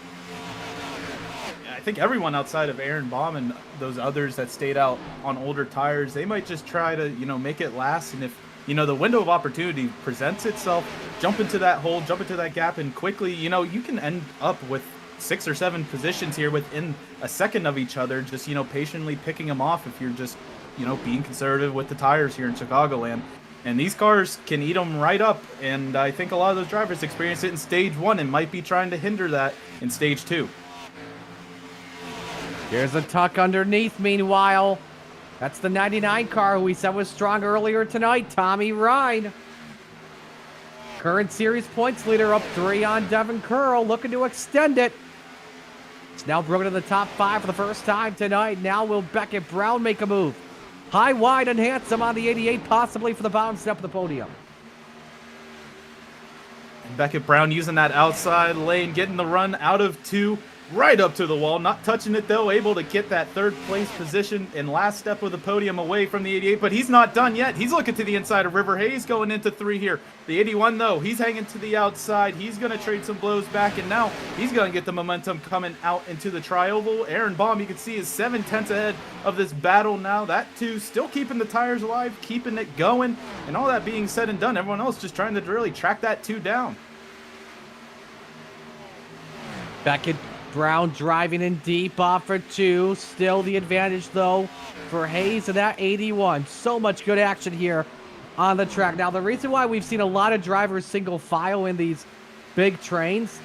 Yeah, I think everyone outside of Aaron Baum and those others that stayed out on older tires, they might just try to, make it last. And if, the window of opportunity presents itself, jump into that hole, jump into that gap, and quickly, you can end up with 6 or 7 positions here within a second of each other, just, patiently picking them off if you're just, being conservative with the tires here in Chicagoland. And these cars can eat them right up, and I think a lot of those drivers experience it in Stage 1 and might be trying to hinder that in Stage 2. Here's a tuck underneath, meanwhile. That's the 99 car who we said was strong earlier tonight, Tommy Ryan. Current series points leader up 3 on Devin Curl, looking to extend it. It's now broken to the top 5 for the first time tonight. Now will Beckett Brown make a move? High, wide, and handsome on the 88, possibly for the bottom step of the podium. And Beckett Brown using that outside lane, getting the run out of 2, right up to the wall. Not touching it, though. Able to get that 3rd place position and last step of the podium away from the 88. But he's not done yet. He's looking to the inside of River Hayes going into 3 here. The 81, though, he's hanging to the outside. He's going to trade some blows back. And now he's going to get the momentum coming out into the tri-oval. Aaron Baum, you can see, is 7/10 ahead of this battle now. That 2 still keeping the tires alive, keeping it going. And all that being said and done, everyone else just trying to really track that 2 down. Beckett Brown driving in deep off for 2. Still the advantage, though, for Hayes and that 81. So much good action here on the track. Now, the reason why we've seen a lot of drivers single file in these big trains,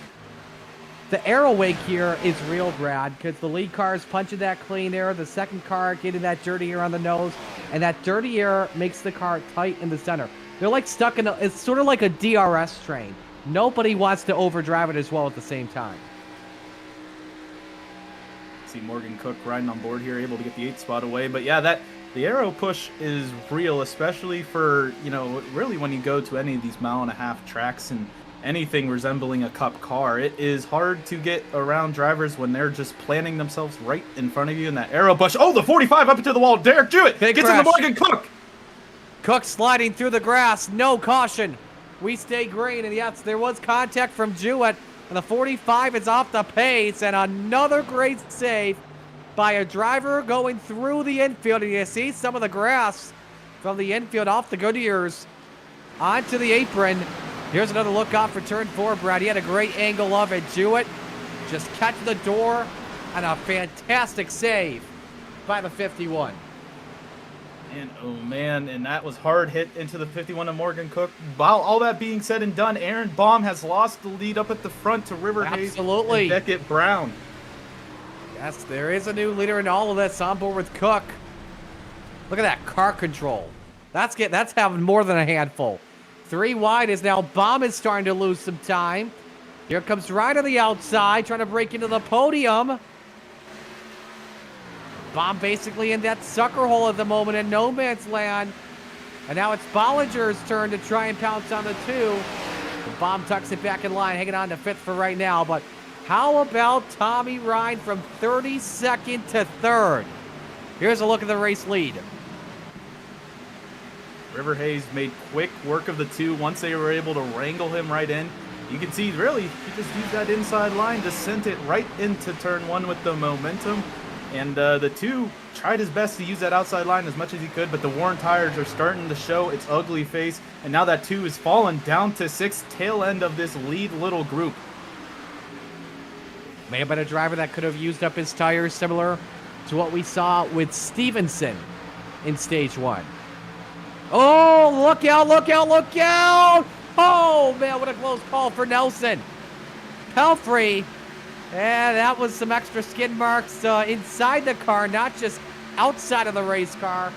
the aero wake here is real, Brad, because the lead car is punching that clean air, the second car getting that dirty air on the nose, and that dirty air makes the car tight in the center. They're like stuck in it's sort of like a DRS train. Nobody wants to overdrive it as well at the same time. See Morgan Cook riding on board here, able to get the 8th spot away. But yeah, the aero push is real, especially for, really when you go to any of these 1.5-mile tracks and anything resembling a cup car. It is hard to get around drivers when they're just planting themselves right in front of you in that aero push. Oh, the 45 up into the wall. Derek Jewett gets into Morgan Cook. Cook sliding through the grass. No caution. We stay green. And yes, there was contact from Jewett. And the 45 is off the pace, and another great save by a driver going through the infield. And you see some of the grass from the infield off the Goodyears onto the apron. Here's another look off for turn 4, Brad. He had a great angle of it. Jewett just catching the door, and a fantastic save by the 51. And oh man, and that was hard hit into the 51 of Morgan Cook. While all that being said and done, Aaron Baum has lost the lead up at the front to River Hayes and Beckett Brown. Yes, there is a new leader in all of this on board with Cook. Look at that car control. That's having more than a handful. 3 wide is now Baum is starting to lose some time. Here comes Ryan on the outside, trying to break into the podium. Baum basically in that sucker hole at the moment in no man's land. And now it's Bollinger's turn to try and pounce on the 2. Baum tucks it back in line, hanging on to 5th for right now. But how about Tommy Ryan from 32nd to 3rd? Here's a look at the race lead. River Hayes made quick work of the 2 once they were able to wrangle him right in. You can see, really, he just used that inside line to send it right into turn 1 with the momentum. And the 2 tried his best to use that outside line as much as he could, but the worn tires are starting to show its ugly face. And now that 2 is fallen down to 6th, tail end of this lead little group. May have been a driver that could have used up his tires, similar to what we saw with Stevenson in stage 1. Oh, look out, look out, look out! Oh, man, what a close call for Nelson. Pelfrey. And that was some extra skid marks inside the car, not just outside of the race car.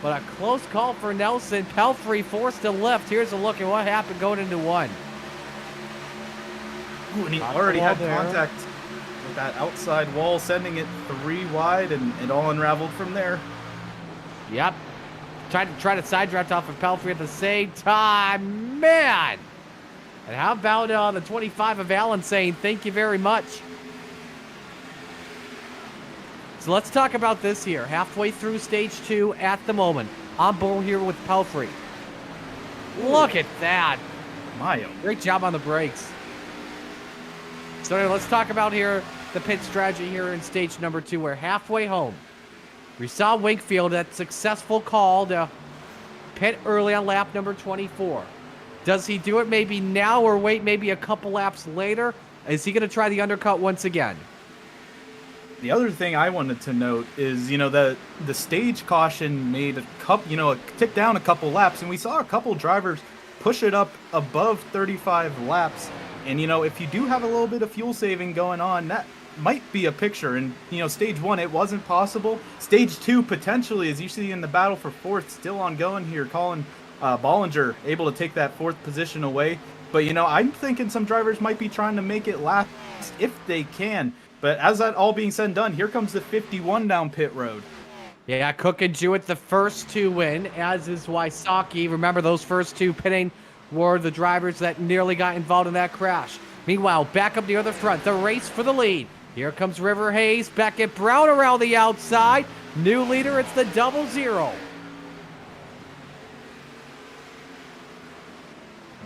But a close call for Nelson. Pelfrey forced to lift. Here's a look at what happened going into 1. Ooh, and he already had contact with that outside wall, sending it 3 wide, and it all unraveled from there. Yep. Tried to side draft off of Pelfrey at the same time. Man! And how about the 25 of Allen saying thank you very much? So let's talk about this here. Halfway through stage 2 at the moment. On board here with Pelfrey. Look at that. Mayo. Great job on the brakes. So anyway, let's talk about here the pit strategy here in stage number 2. We're halfway home. We saw Wakefield, that successful call to pit early on lap number 24. Does he do it maybe now or wait maybe a couple laps later? Is he going to try the undercut once again? The other thing I wanted to note is, the stage caution made a tick down a couple laps, and we saw a couple drivers push it up above 35 laps. And, if you do have a little bit of fuel saving going on, that might be a picture. And, stage 1, it wasn't possible. Stage 2, potentially, as you see in the battle for 4th, still ongoing here. Colin Bollinger able to take that 4th position away. But, you know, I'm thinking some drivers might be trying to make it last if they can. But as that all being said and done, here comes the 51 down pit road. Yeah, Cook and Jewett the first to win, as is Wysocki. Remember, those first 2 pitting were the drivers that nearly got involved in that crash. Meanwhile, back up near the front, the race for the lead. Here comes River Hayes, Beckett Brown around the outside. New leader, it's the 00.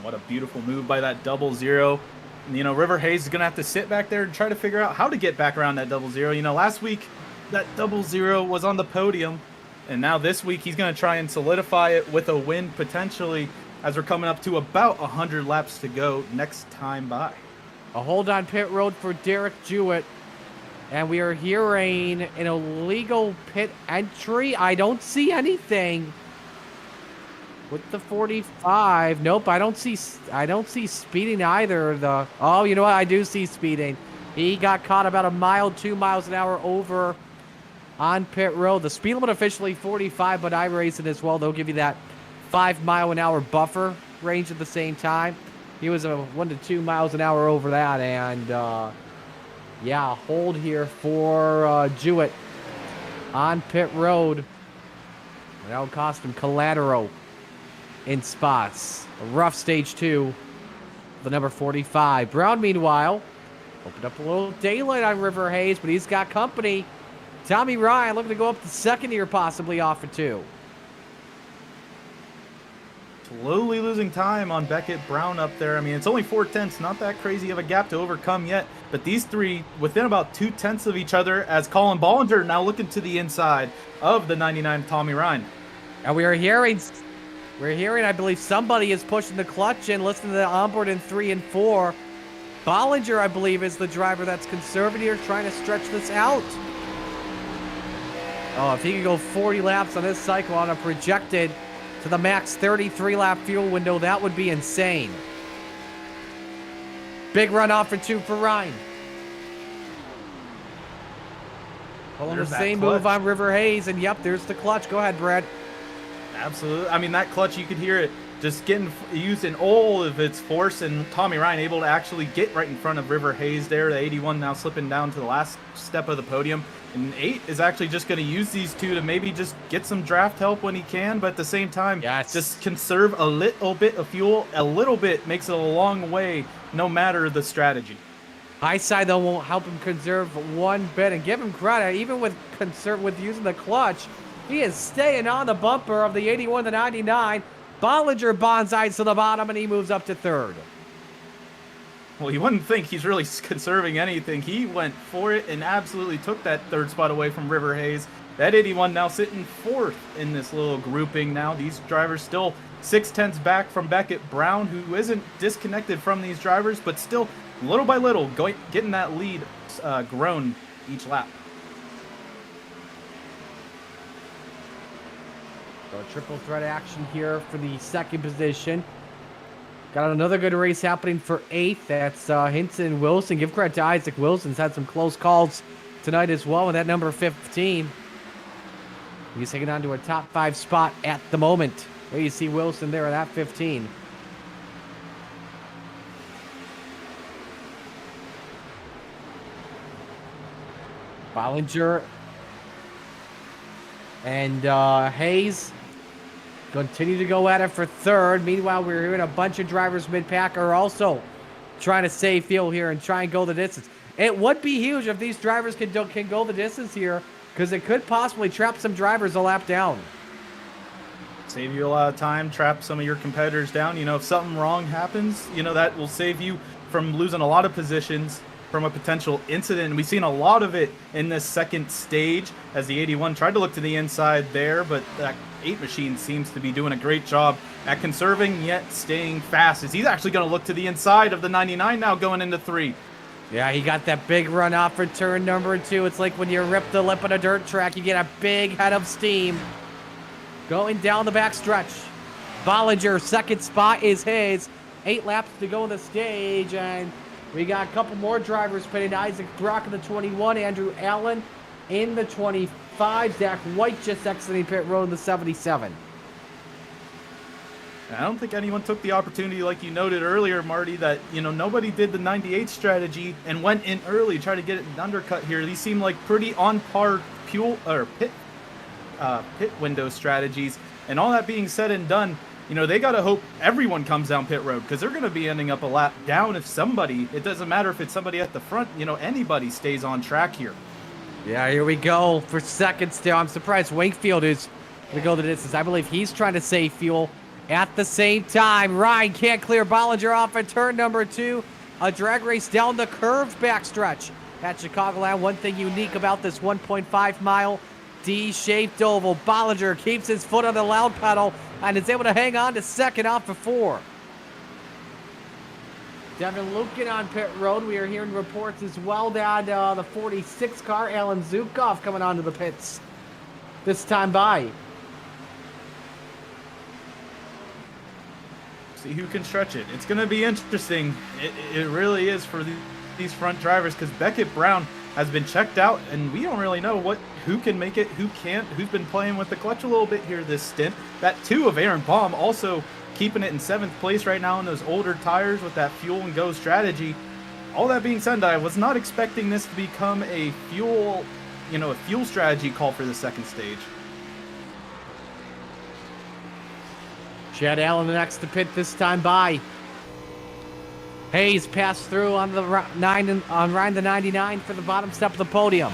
What a beautiful move by that 00. You know, River Hayes is going to have to sit back there and try to figure out how to get back around that 00. You know, last week, that 00 was on the podium. And now this week, he's going to try and solidify it with a win, potentially, as we're coming up to about 100 laps to go next time by. A hold on pit road for Derek Jewett. And we are hearing an illegal pit entry. I don't see anything with the 45. Nope, I don't see speeding either. Oh, you know what? I do see speeding. He got caught about a mile, 2 miles an hour over on pit road. The speed limit officially 45, but iRacing as well. They'll give you that 5 mile an hour buffer range at the same time. He was 1 to 2 miles an hour over that, and yeah, hold here for Jewett on pit road. That'll cost him collateral in spots. A rough stage 2, the number 45. Brown, meanwhile, opened up a little daylight on River Hayes, but he's got company. Tommy Ryan looking to go up to second here, possibly off for 2. Slowly losing time on Beckett Brown up there. I mean, it's only 4/10, not that crazy of a gap to overcome yet. But these three within about 2/10 of each other, as Colin Bollinger now looking to the inside of the 99 Tommy Ryan. And we're hearing, I believe somebody is pushing the clutch and listening to the onboard in 3 and 4. Bollinger, I believe, is the driver that's conservative here, trying to stretch this out. Oh, if he could go 40 laps on this cycle on a projected to the max 33 lap fuel window, that would be insane. Big runoff for 2 for Ryan. Pulling the same move on River Hayes, and yep, there's the clutch. Go ahead, Brad. Absolutely. I mean, that clutch, you could hear it just getting used in all of its force, and Tommy Ryan able to actually get right in front of River Hayes there. The 81 now slipping down to the last step of the podium. And 8 is actually just going to use these two to maybe just get some draft help when he can, but at the same time, just conserve a little bit of fuel. A little bit makes it a long way, no matter the strategy. High side, though, won't help him conserve one bit, and give him credit, even with using the clutch, he is staying on the bumper of the 81 to 99. Bollinger bonsais to the bottom, and he moves up to 3rd. Well, you wouldn't think he's really conserving anything. He went for it and absolutely took that 3rd spot away from River Hayes. That 81 now sitting 4th in this little grouping now. These drivers still 6/10 back from Beckett Brown, who isn't disconnected from these drivers, but still little by little getting that lead grown each lap. So triple threat action here for the 2nd position. Got another good race happening for 8th. That's Hinton and Wilson. Give credit to Isaac Wilson's had some close calls tonight as well with that number 15. He's hanging on to a top 5 spot at the moment. There you see Wilson there at that 15. Bollinger and Hayes continue to go at it for 3rd. Meanwhile, we're hearing a bunch of drivers mid-pack are also trying to save fuel here and try and go the distance. It would be huge if these drivers can go the distance here, because it could possibly trap some drivers a lap down. Save you a lot of time, trap some of your competitors down. You know, if something wrong happens, you know, that will save you from losing a lot of positions from a potential incident. We've seen a lot of it in this 2nd stage as the 81 tried to look to the inside there, but that 8 machine seems to be doing a great job at conserving yet staying fast, as he's actually going to look to the inside of the 99 now going into 3. Yeah, he got that big run off for turn number 2. It's like when you rip the lip on a dirt track, you get a big head of steam going down the back stretch. Bollinger, 2nd spot is his. 8 laps to go on the stage, and we got a couple more drivers pitting. Isaac Brock in the 21, Andrew Allen in the 25, Zach White just exiting pit road in the 77. And I don't think anyone took the opportunity, like you noted earlier, Marty, that, you know, nobody did the 98 strategy and went in early, try to get an undercut here. These seem like pretty on par pit window strategies. And all that being said and done, you know, they got to hope everyone comes down pit road, because they're going to be ending up a lap down if somebody, it doesn't matter if it's somebody at the front, you know, anybody stays on track here. Yeah, here we go for second still. I'm surprised Wakefield is going to go the distance. I believe he's trying to save fuel. At the same time, Ryan can't clear Bollinger off at turn number 2. A drag race down the curved backstretch at Chicagoland. One thing unique about this 1.5-mile D-shaped oval. Bollinger keeps his foot on the loud pedal and is able to hang on to second off of 4. Devin Lukin on pit road. We are hearing reports as well that the 46 car, Alan Zukov, coming onto the pits this time by. See who can stretch it. It's going to be interesting. It really is for these front drivers, because Beckett Brown has been checked out, and we don't really know who can make it, who can't, who's been playing with the clutch a little bit here this stint. That 2 of Aaron Baum also keeping it in 7th place right now in those older tires with that fuel and go strategy. All that being said, I was not expecting this to become a fuel strategy call for the second stage. Chad Allen next to pit this time by. Hayes passed through on the Ryan the 99 for the bottom step of the podium.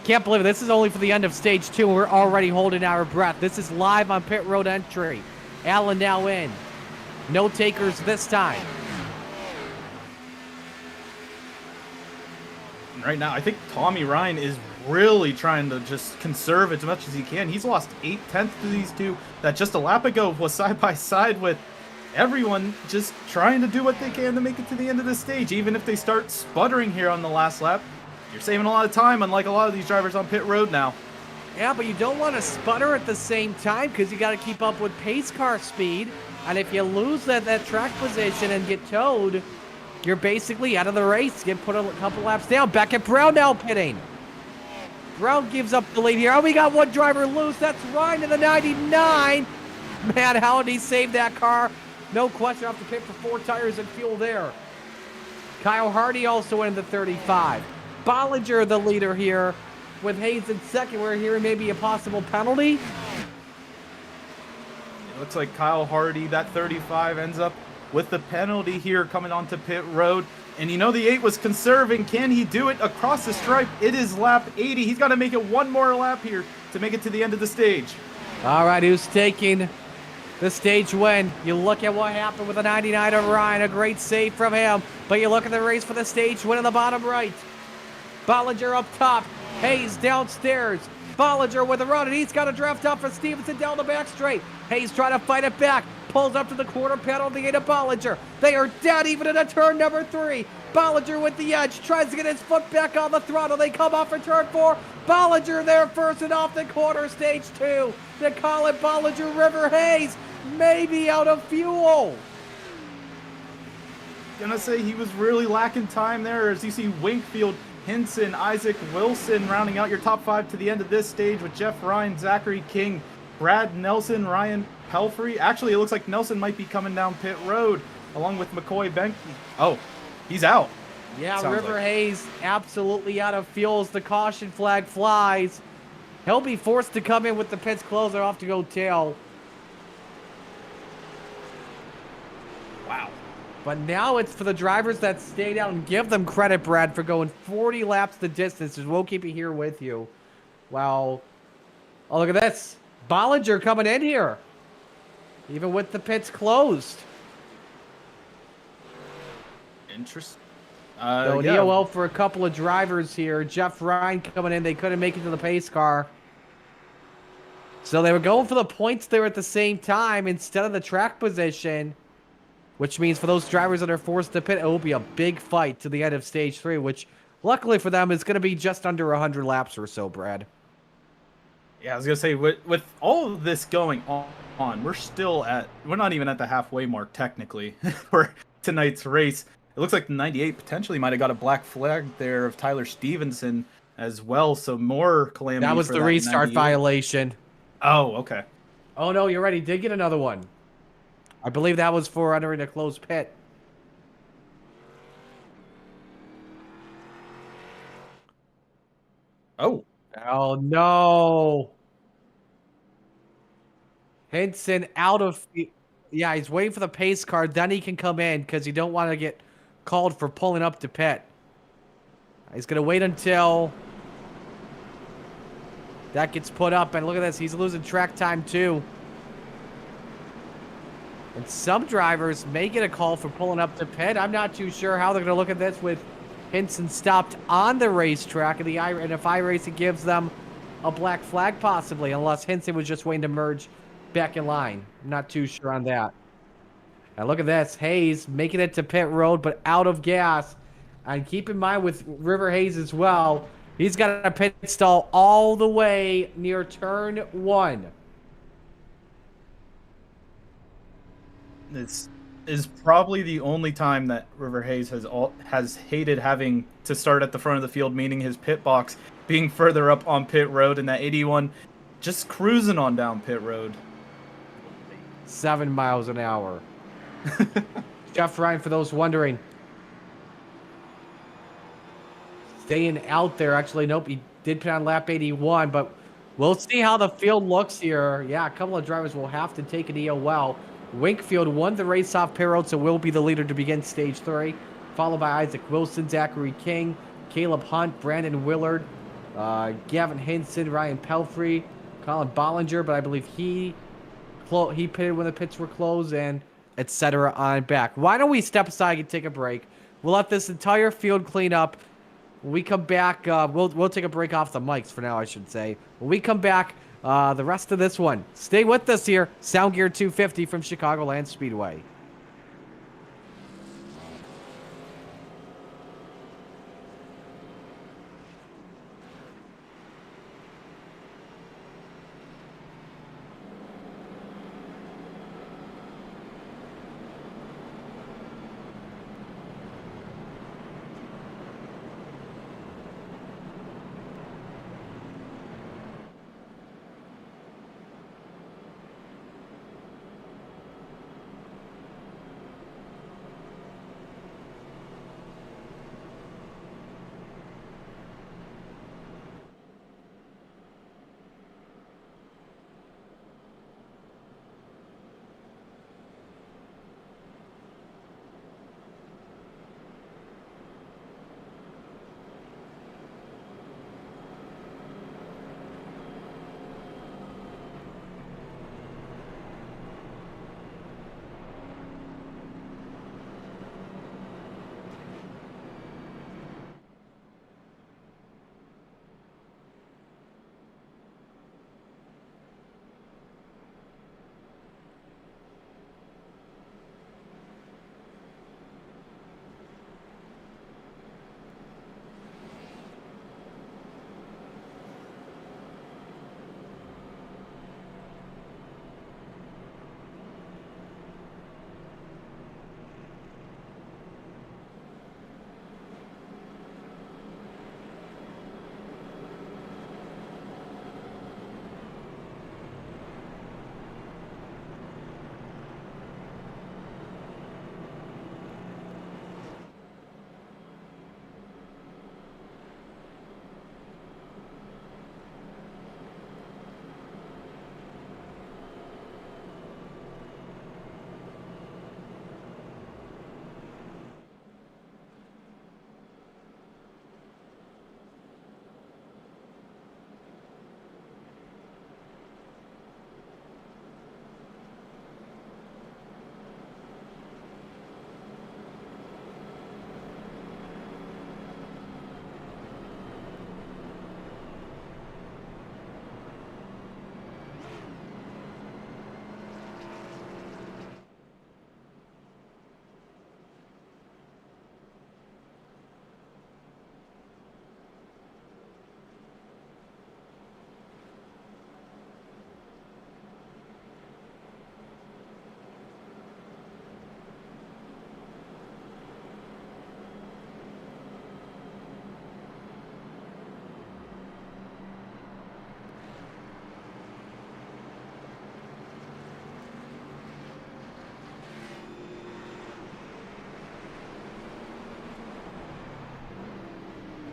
Can't believe it. This is only for the end of stage 2, and we're already holding our breath. This is live on pit road entry. Allen now in. No takers this time. Right now, I think Tommy Ryan is really trying to just conserve as much as he can. He's lost 8/10 to these two that just a lap ago was side by side with everyone, just trying to do what they can to make it to the end of the stage. Even if they start sputtering here on the last lap, you're saving a lot of time, unlike a lot of these drivers on pit road now. Yeah, but you don't want to sputter at the same time, because you got to keep up with pace car speed. And if you lose that track position and get towed, you're basically out of the race. Get put a couple laps down. Beckett Brown now pitting. Brown gives up the lead here. Oh, we got one driver loose. That's Ryan in the 99. Man, how did he save that car? No question, off the pit for 4 tires and fuel there. Kyle Hardy also in the 35. Bollinger the leader here with Hayes in second. We're hearing maybe a possible penalty. It looks like Kyle Hardy, that 35, ends up with the penalty here coming onto pit road. And you know the 8 was conserving. Can he do it across the stripe? It is lap 80. He's got to make it one more lap here to make it to the end of the stage. All right, who's taking the stage win? You look at what happened with the 99 of Ryan. A great save from him. But you look at the race for the stage win in the bottom right. Bollinger up top. Hayes downstairs. Bollinger with a run, and he's got a draft up for Stevenson down the back straight. Hayes trying to fight it back. Pulls up to the quarter panel to get a Bollinger. They are dead even in a turn number 3. Bollinger with the edge. Tries to get his foot back on the throttle. They come off for turn 4. Bollinger there first and off the corner, stage 2. They call it Bollinger River. Hayes maybe out of fuel. Gonna say he was really lacking time there, as you see Wakefield, Hinson, Isaac Wilson rounding out your top 5 to the end of this stage with Jeff Ryan, Zachary King, Brad Nelson, Ryan Pelfrey. Actually, it looks like Nelson might be coming down pit road along with McCoy Benke. Oh, he's out. Yeah, River Hayes absolutely out of fuel as the caution flag flies. He'll be forced to come in with the pits closed. They're off to go tail. Wow. But now it's for the drivers that stayed out, and give them credit, Brad, for going 40 laps the distance. We'll keep it here with you. Wow. Oh, look at this. Bollinger coming in here, even with the pits closed. Interesting. So yeah. DOL for a couple of drivers here. Jeff Ryan coming in. They couldn't make it to the pace car. So they were going for the points there at the same time instead of the track position, which means for those drivers that are forced to pit, it will be a big fight to the end of stage 3, which luckily for them is going to be just under 100 laps or so, Brad. Yeah, I was going to say, with all of this going on, we're not even at the halfway mark technically for tonight's race. It looks like the 98 potentially might have got a black flag there of Tyler Stevenson as well, so more calamity. That was for the restart 98. violation. Oh, okay. Oh, no, you're right. He did get another one. I believe that was for entering a closed pit. Oh, Oh, no. Henson out of... Yeah, he's waiting for the pace car. Then he can come in because you don't want to get called for pulling up to pit. He's going to wait until that gets put up. And look at this. He's losing track time, too. And some drivers may get a call for pulling up to pit. I'm not too sure how they're going to look at this with Henson stopped on the racetrack. And if iRacing gives them a black flag, possibly, unless Henson was just waiting to merge back in line. I'm not too sure on that. And look at this. Hayes making it to pit road, but out of gas. And keep in mind with River Hayes as well, he's got a pit stall all the way near turn 1. this is probably the only time that River Hayes has hated having to start at the front of the field, meaning his pit box being further up on pit road, and that 81 just cruising on down pit road. 7 miles an hour. Jeff Ryan, for those wondering. Staying out there. Actually, nope, he did put on lap 81, but we'll see how the field looks here. Yeah, a couple of drivers will have to take an EOL. Winkfield won the race off pit road, so will be the leader to begin stage 3, followed by Isaac Wilson, Zachary King, Caleb Hunt, Brandon Willard, Gavin Henson, Ryan Pelfrey, Colin Bollinger, but I believe he pitted when the pits were closed, and etc. on back. Why don't we step aside and take a break? We'll let this entire field clean up. When we come back, we'll take a break off the mics for now, I should say. When we come back, the rest of this one. Stay with us here. SoundGear 250 from Chicagoland Speedway.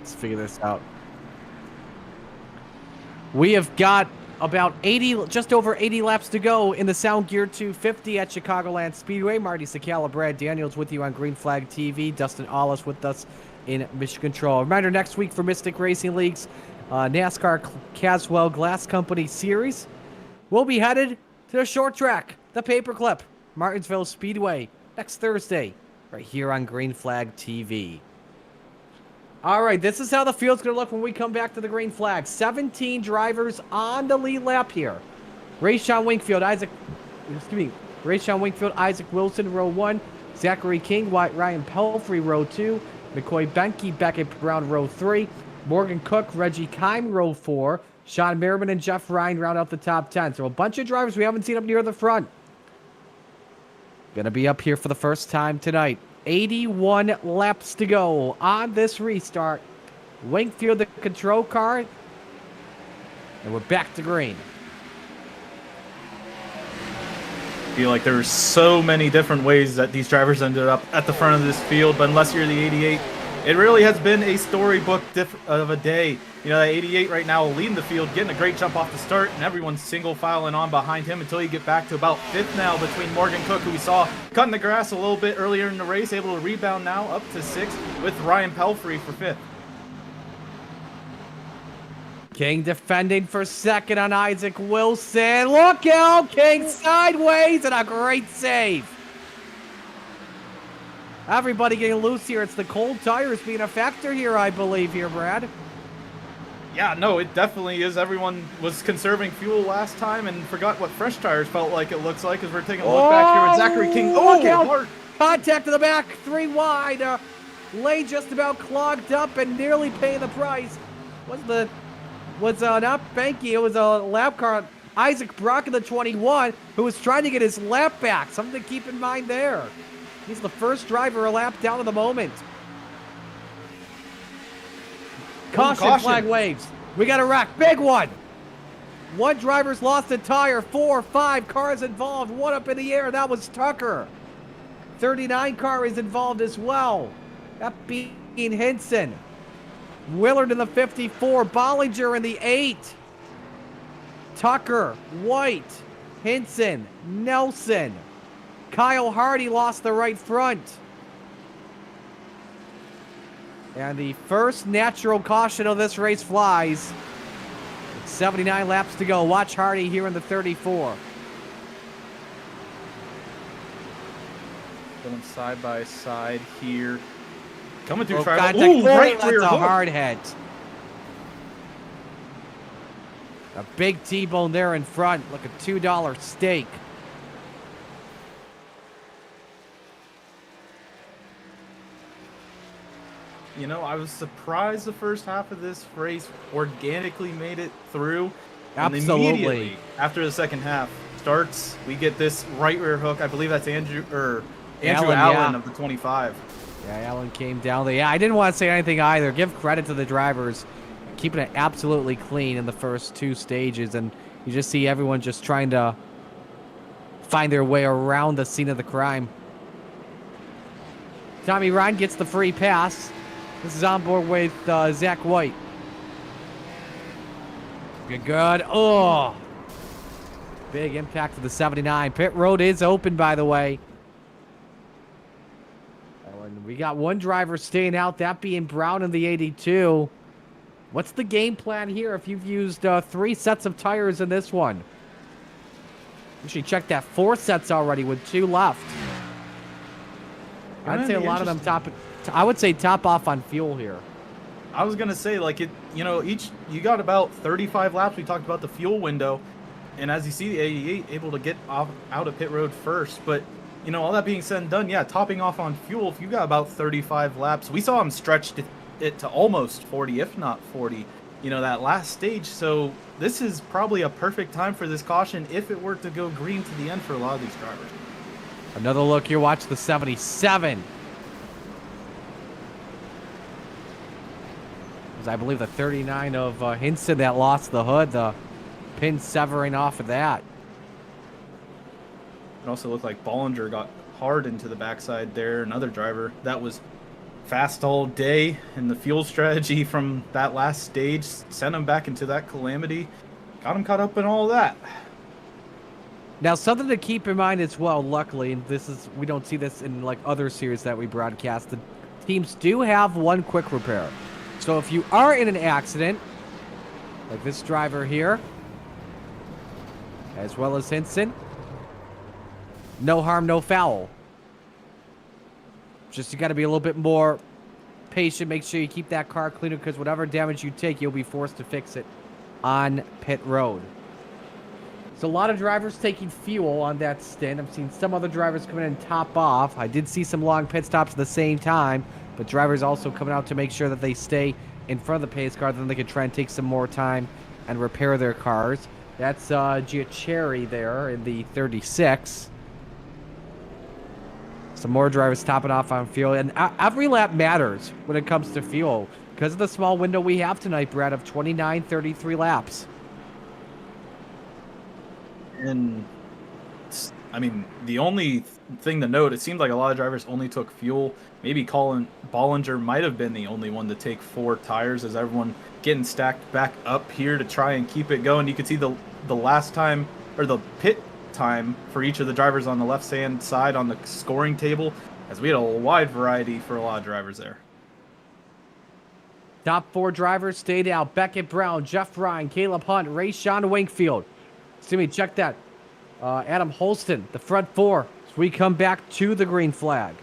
Let's figure this out. We have got about 80, just over 80 laps to go in the SoundGear 250 at Chicagoland Speedway. Marty Sakala, Brad Daniels with you on Green Flag TV. Dustin Allis with us in Mission Control. Reminder, next week for Mystic Racing League's NASCAR Caswell Glass Company Series, we'll be headed to the short track, the Paperclip, Martinsville Speedway, next Thursday, right here on Green Flag TV. All right, this is how the field's going to look when we come back to the green flag. 17 drivers on the lead lap here. Rayshon Wingfield, Isaac Wilson, row 1. Zachary King, Ryan Pelfrey, row 2. McCoy Benke, Beckett Brown, row 3. Morgan Cook, Reggie Kime, row 4. Sean Merriman and Jeff Ryan round out the top 10. So a bunch of drivers we haven't seen up near the front. Going to be up here for the first time tonight. 81 laps to go on this restart. Wingfield, the control car. And we're back to green. I feel like there's so many different ways that these drivers ended up at the front of this field, but unless you're the 88, it really has been a storybook of a day. You know, that 88 right now leading the field, getting a great jump off the start, and everyone's single filing on behind him until you get back to about 5th now between Morgan Cook, who we saw cutting the grass a little bit earlier in the race, able to rebound now up to 6th with Ryan Pelfrey for 5th. King defending for 2nd on Isaac Wilson. Look out, King sideways, and a great save. Everybody getting loose here. It's the cold tires being a factor here, I believe, here, Brad. Yeah, no, it definitely is. Everyone was conserving fuel last time and forgot what fresh tires felt like, it looks like, as we're taking a look back here at Zachary King. Look out. Hard. Contact to the back, 3 wide. Lane just about clogged up and nearly paying the price. Was not Benke, it was a lap car. Isaac Brock in the 21, who was trying to get his lap back. Something to keep in mind there. He's the first driver a lap down at the moment. Caution flag waves. We got a wreck. Big one. One driver's lost a tire. 4 or 5 cars involved. One up in the air. That was Tucker. 39 car is involved as well. That being Hinson. Willard in the 54. Bollinger in the 8. Tucker. White. Hinson. Nelson. Kyle Hardy lost the right front. And the first natural caution of this race flies. 79 laps to go. Watch Hardy here in the 34. Going side by side here. Coming through traffic. Ooh, right that's rear a hook. hard head. A big T-bone there in front. Like a $2 steak. You know, I was surprised the first half of this race organically made it through. Absolutely. And immediately after the second half starts, we get this right rear hook. I believe that's Andrew Allen of the 25. Yeah, Allen came down there. Yeah, I didn't want to say anything either. Give credit to the drivers. Keeping it absolutely clean in the first 2 stages. And you just see everyone just trying to find their way around the scene of the crime. Tommy Ryan gets the free pass. This is on board with Zach White. Good. Oh. Big impact to the 79. Pit road is open, by the way. And we got one driver staying out, that being Brown in the 82. What's the game plan here if you've used 3 sets of tires in this one? You should check that 4 sets already with 2 left. I'd say a lot of them top off on fuel here. I was gonna say, like, it, you know, you got about 35 laps. We talked about the fuel window, and as you see, the 88 able to get out of pit road first. But you know, all that being said and done, yeah, topping off on fuel. If you got about 35 laps, we saw him stretch it to almost 40, if not 40. You know, that last stage. So this is probably a perfect time for this caution if it were to go green to the end for a lot of these drivers. Another look here. Watch the 77. It was, I believe, the 39 of Hinson that lost the hood. The pin severing off of that. It also looked like Bollinger got hard into the backside there. Another driver that was fast all day, and the fuel strategy from that last stage sent him back into that calamity. Got him caught up in all that. Now, something to keep in mind as well, luckily, and we don't see this in like other series that we broadcast, the teams do have one quick repair. So if you are in an accident, like this driver here, as well as Hinson, no harm, no foul. Just you got to be a little bit more patient. Make sure you keep that car cleaner, because whatever damage you take, you'll be forced to fix it on pit road. So a lot of drivers taking fuel on that stint. I've seen some other drivers come in and top off. I did see some long pit stops at the same time, but drivers also coming out to make sure that they stay in front of the pace car, then they can try and take some more time and repair their cars. That's Giacherri there in the 36. Some more drivers topping off on fuel, and every lap matters when it comes to fuel because of the small window we have tonight, Brad, of 29-33 laps. And I mean, the only thing to note, it seemed like a lot of drivers only took fuel. Maybe Colin Bollinger might have been the only one to take 4 tires, as everyone getting stacked back up here to try and keep it going. You could see the last time, or the pit time for each of the drivers on the left-hand side on the scoring table, as we had a wide variety for a lot of drivers there. Top 4 drivers stayed out. Beckett Brown, Jeff Ryan, Caleb Hunt, Rayshawn Wingfield. Excuse me, check that. Adam Holston, the front 4. So we come back to the green flag.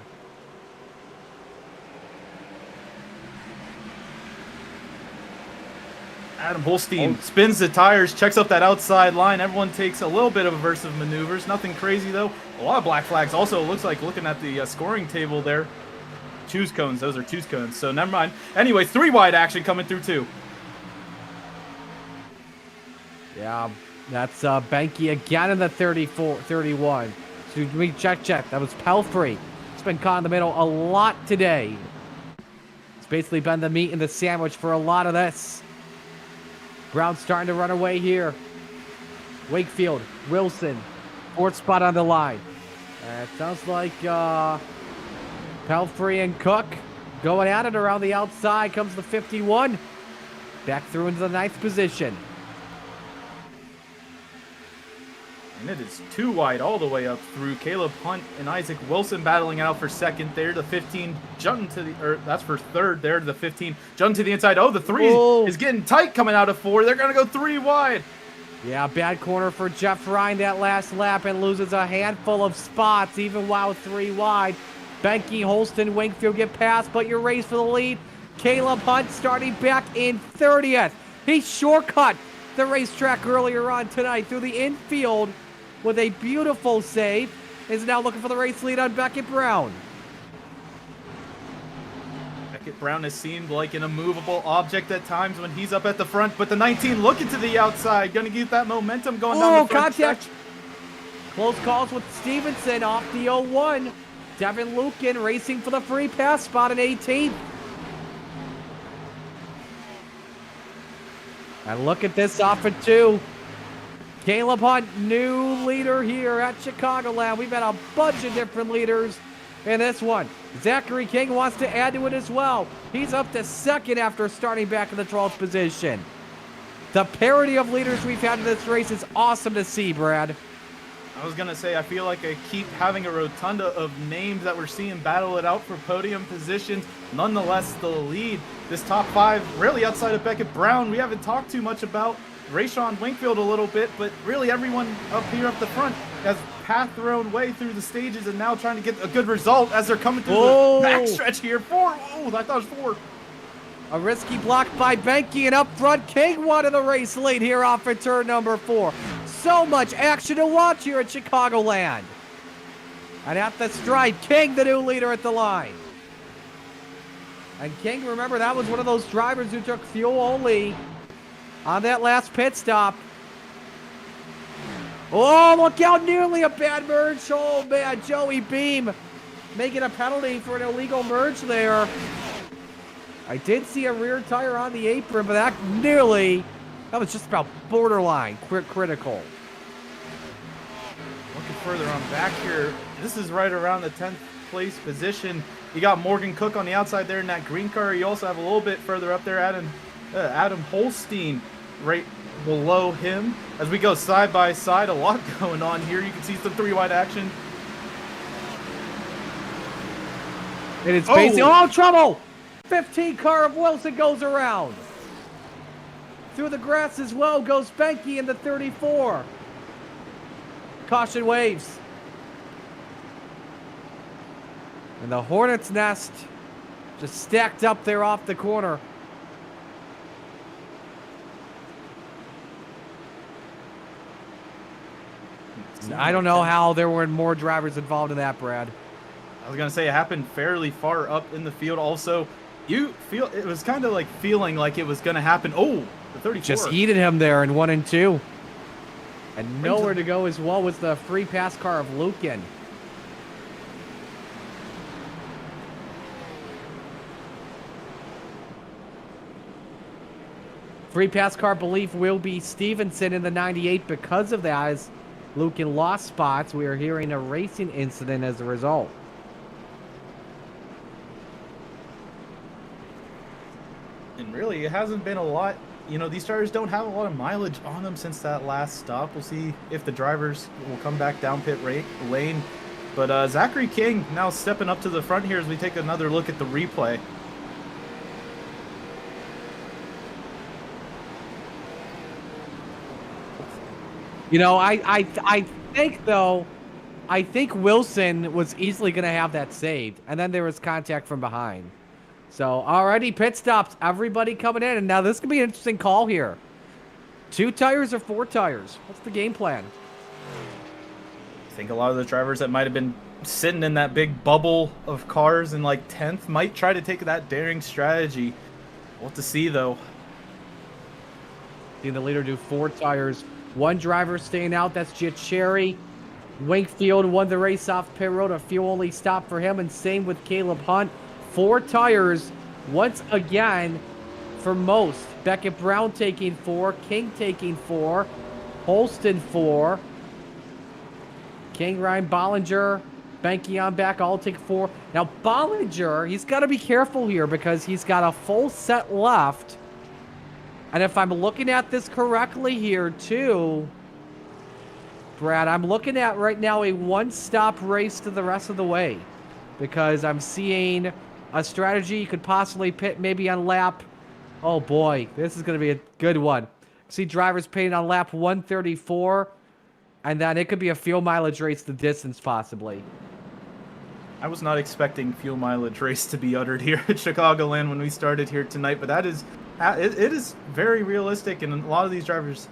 Adam Holstein spins the tires, checks up that outside line. Everyone takes a little bit of aversive maneuvers. Nothing crazy, though. A lot of black flags. Also, it looks like looking at the scoring table there. Choose cones. Those are choose cones, so never mind. Anyways, 3 wide action coming through, too. Yeah, that's Benke again in the 31. So we check. That was Pelfrey. It's been caught in the middle a lot today. It's basically been the meat and the sandwich for a lot of this. Brown starting to run away here. Wakefield, Wilson, 4th spot on the line. It sounds like Pelfrey and Cook going at it around the outside. Comes the 51. Back through into the 9th position. And it is 2 wide all the way up through. Caleb Hunt and Isaac Wilson battling out for 2nd there. The 15 jumping to the, or that's for 3rd there. The 15 jumping to the inside. Oh, the 3 is getting tight coming out of 4. They're going to go 3 wide. Yeah, bad corner for Jeff Ryan that last lap, and loses a handful of spots even while 3 wide. Benke, Holston, Wingfield get past, but you're raced for the lead. Caleb Hunt starting back in 30th. He shortcut the racetrack earlier on tonight through the infield with a beautiful save. Is now looking for the race lead on Beckett Brown. Beckett Brown has seemed like an immovable object at times when he's up at the front, but the 19 looking to the outside, going to get that momentum going down the front contact. stretch. Close calls with Stevenson off the 01. Devin Lukin racing for the free pass spot in 18th. And look at this off at 2. Caleb Hunt, new leader here at Chicagoland. We've had a bunch of different leaders in this one. Zachary King wants to add to it as well. He's up to 2nd after starting back in the 12th position. The parity of leaders we've had in this race is awesome to see, Brad. I was going to say, I feel like I keep having a rotunda of names that we're seeing battle it out for podium positions. Nonetheless, the lead, this top 5, really outside of Beckett Brown, we haven't talked too much about. Rayshawn Wingfield a little bit, but really everyone up here up the front has passed their own way through the stages and now trying to get a good result as they're coming through the backstretch here. 4. Oh, I thought it was 4. A risky block by Benke, and up front, King wanted the race lead here off at turn number 4. So much action to watch here at Chicagoland. And at the stripe, King, the new leader at the line. And King, remember, that was one of those drivers who took fuel only on that last pit stop. Oh, look out, nearly a bad merge. Oh, man, Joey Beam making a penalty for an illegal merge there. I did see a rear tire on the apron, but that was just about borderline critical. Looking further on back here, this is right around the 10th place position. You got Morgan Cook on the outside there in that green car. You also have a little bit further up there, Adam Holstein right below him. As we go side by side, a lot going on here. You can see some 3-wide action. It is facing, oh, trouble! 15 car of Wilson goes around. Through the grass as well goes Benke in the 34. Caution waves. And the Hornet's Nest just stacked up there off the corner. I don't know how there weren't more drivers involved in that, Brad. I was going to say it happened fairly far up in the field. Also, you feel it was kind of like feeling like it was going to happen. Oh, the 34. Just heated him there in 1 and 2. And nowhere to go as well was the free pass car of Lukin. Free pass car belief will be Stevenson in the 98 because of that, as Lukin lost spots. We are hearing a racing incident as a result. And really, it hasn't been a lot. You know, these drivers don't have a lot of mileage on them since that last stop. We'll see if the drivers will come back down pit lane. But Zachary King now stepping up to the front here as we take another look at the replay. You know, I think, though, I think Wilson was easily going to have that saved. And then there was contact from behind. So, already pit stops. Everybody coming in. And now this could be an interesting call here. 2 tires or 4 tires? What's the game plan? I think a lot of the drivers that might have been sitting in that big bubble of cars in like 10th might try to take that daring strategy. We'll have to see, though. Seeing the leader do 4 tires. 1 driver staying out. That's Giacherri. Wakefield won the race off pit road. A fuel-only stop for him. And same with Caleb Hunt. 4 tires once again for most. Beckett Brown taking 4. King taking 4. Holston 4. King, Ryan, Bollinger, Benke on back, all take 4. Now Bollinger, he's got to be careful here because he's got a full set left. And if I'm looking at this correctly here too, Brad, I'm looking at right now a 1-stop race to the rest of the way. Because I'm seeing a strategy you could possibly pit maybe on lap. Oh boy, this is going to be a good one. See drivers pitting on lap 134. And then it could be a fuel mileage race the distance possibly. I was not expecting fuel mileage race to be uttered here at Chicagoland when we started here tonight, but that is, it is very realistic, and a lot of these drivers,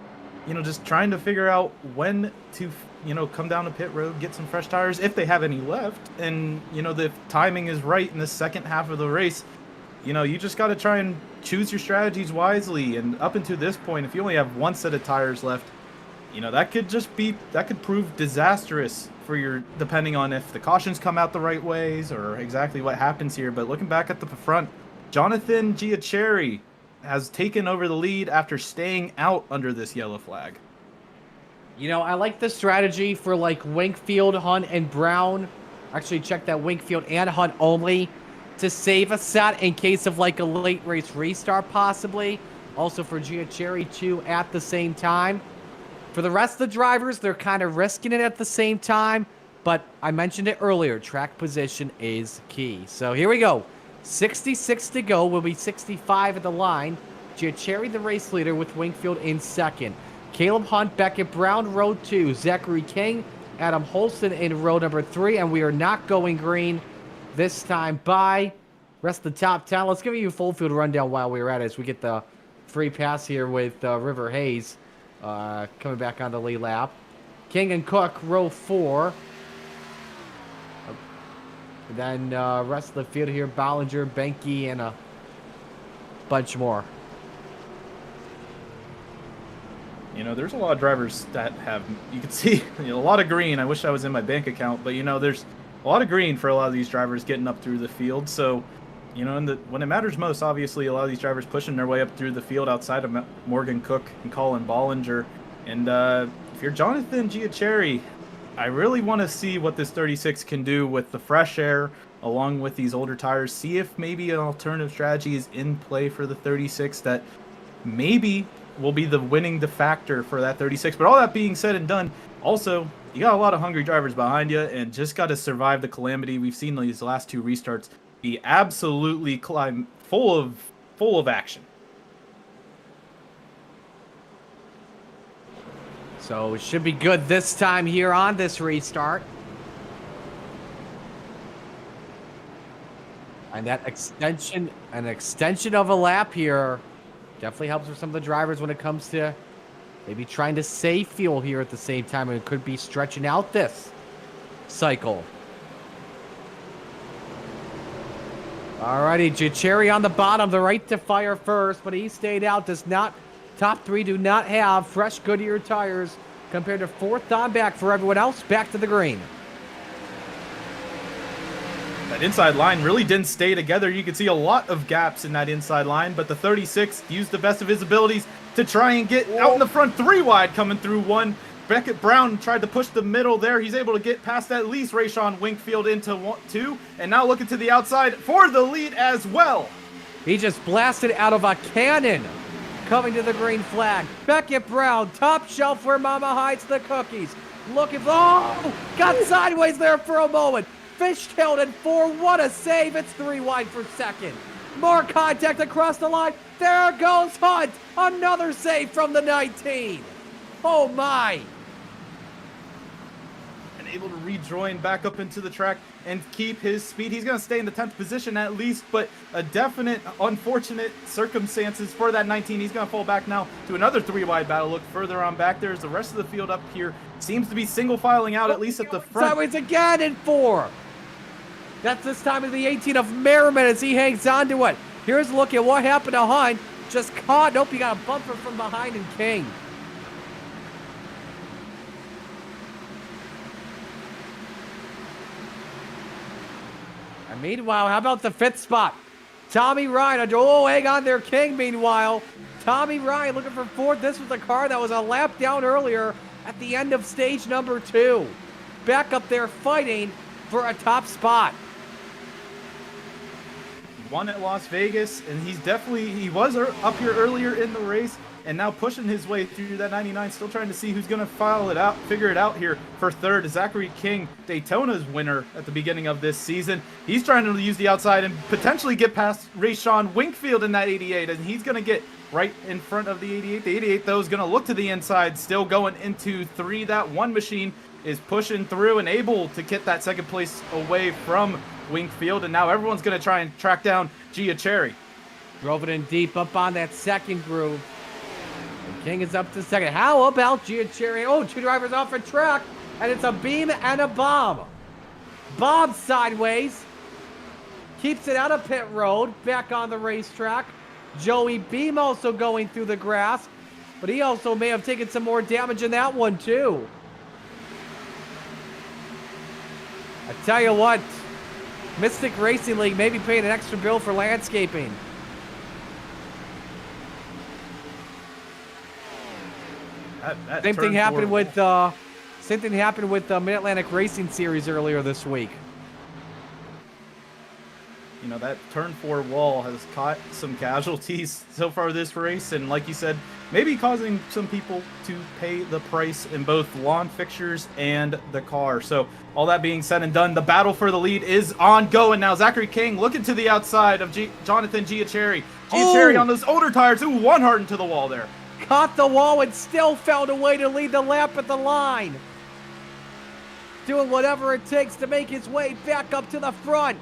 you know, just trying to figure out when to, you know, come down to pit road, get some fresh tires if they have any left, and you know the timing is right in the second half of the race. You know, you just got to try and choose your strategies wisely, and up until this point, if you only have 1 set of tires left, you know, that could prove disastrous for your, depending on if the cautions come out the right ways or exactly what happens here. But looking back at the front, Jonathan Giacherri has taken over the lead after staying out under this yellow flag. You know, I like the strategy for like Wakefield, Hunt, and Brown. Actually, check that Wakefield and Hunt only to save a set in case of like a late race restart possibly. Also for Giacherri too at the same time. For the rest of the drivers, they're kind of risking it at the same time. But I mentioned it earlier, track position is key. So here we go. 66 to go. Will be 65 at the line. Giacherri the race leader with Wakefield in second. Caleb Hunt, Beckett Brown, row 2. Zachary King, Adam Holston in row number 3. And we are not going green this time by rest of the top 10. Let's give you a full field rundown while we're at it as we get the free pass here with River Hayes. Coming back on the lead lap. King and Cook, row 4. And then rest of the field here, Bollinger, Benke, and a bunch more. You know, there's a lot of drivers that have, you can see, you know, a lot of green. I wish I was in my bank account, but, you know, there's a lot of green for a lot of these drivers getting up through the field. So, you know, when it matters most, obviously, a lot of these drivers pushing their way up through the field outside of Morgan Cook and Colin Bollinger. And if you're Jonathan Giacherri, I really want to see what this 36 can do with the fresh air, along with these older tires. See if maybe an alternative strategy is in play for the 36 that maybe will be the winning factor for that 36. But all that being said and done, also, you got a lot of hungry drivers behind you and just got to survive the calamity. We've seen these last 2 restarts be absolutely full of action. So it should be good this time here on this restart. And that an extension of a lap here definitely helps for some of the drivers when it comes to maybe trying to save fuel here at the same time. And it could be stretching out this cycle. Alrighty, Giacherri on the bottom, the right to fire first, but he stayed out. Top 3 do not have fresh Goodyear tires compared to 4th on back for everyone else. Back to the green. That inside line really didn't stay together. You could see a lot of gaps in that inside line, but the 36 used the best of his abilities to try and get out in the front 3 wide coming through 1. Beckett Brown tried to push the middle there. He's able to get past at least Rayshawn Winkfield into 2, and now looking to the outside for the lead as well. He just blasted out of a cannon. Coming to the green flag. Beckett Brown, top shelf where Mama hides the cookies. Looking for, got sideways there for a moment. Fishtailed in 4, what a save. It's 3 wide for second. More contact across the line. There goes Hunt. Another save from the 19. Oh my. And able to rejoin back up into the track and keep his speed. He's going to stay in the 10th position at least, but a definite unfortunate circumstances for that 19. He's going to fall back now to another 3 wide battle. Look further on back. There's the rest of the field up here. Seems to be single filing out, at least at the front. Sideways again in 4. That's this time of the 18 of Merriman as he hangs on to it. Here's a look at what happened to Hunt. Just caught. Nope, he got a bumper from behind and King. And meanwhile, how about the 5th spot? Tommy Ryan. Oh, hang on there, King. Meanwhile, Tommy Ryan looking for 4th. This was a car that was a lap down earlier at the end of stage number 2. Back up there fighting for a top spot. Won at Las Vegas, and he was up here earlier in the race, and now pushing his way through that 99, still trying to see who's going to figure it out here for 3rd. Zachary King, Daytona's winner at the beginning of this season. He's trying to use the outside and potentially get past Rayshawn Winkfield in that 88, and he's going to get right in front of the 88. The 88, though, is going to look to the inside, still going into 3. That one machine is pushing through and able to get that 2nd place away from Winkfield, and now everyone's going to try and track down Giacherri. Drove it in deep up on that 2nd groove. And King is up to 2nd. How about Giacherri? Oh, 2 drivers off the track, and it's a beam and a bomb. Bob sideways. Keeps it out of pit road. Back on the racetrack. Joey Beam also going through the grass, but he also may have taken some more damage in that one too. I tell you what, Mystic Racing League may be paying an extra bill for landscaping. Same thing happened with Mid-Atlantic Racing Series earlier this week. You know, that turn 4 wall has caught some casualties so far this race, and like you said, maybe causing some people to pay the price in both lawn fixtures and the car. So all that being said and done, the battle for the lead is ongoing now. Zachary King looking to the outside of Jonathan Giacherri. Giacherri on those older tires, who one hard into the wall there. Caught the wall and still found a way to lead the lap at the line. Doing whatever it takes to make his way back up to the front.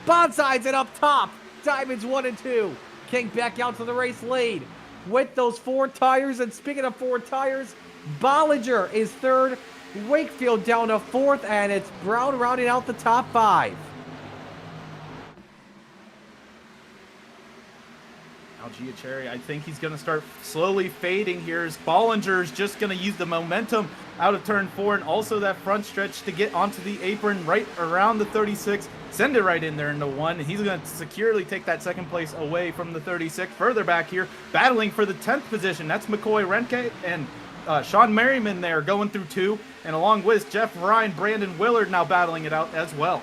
Bonsai's it up top. Diamonds 1 and 2. King back out to the race lead with those 4 tires. And speaking of 4 tires, Bollinger is 3rd. Wakefield down to 4th, and it's Brown rounding out the top 5. Now Giacherri, I think he's going to start slowly fading here as Bollinger's just going to use the momentum out of turn 4 and also that front stretch to get onto the apron right around the 36. Send it right in there into 1. He's going to securely take that 2nd place away from the 36. Further back here, battling for the 10th position. That's McCoy Renke and Sean Merriman there going through 2. And along with Jeff Ryan, Brandon Willard now battling it out as well.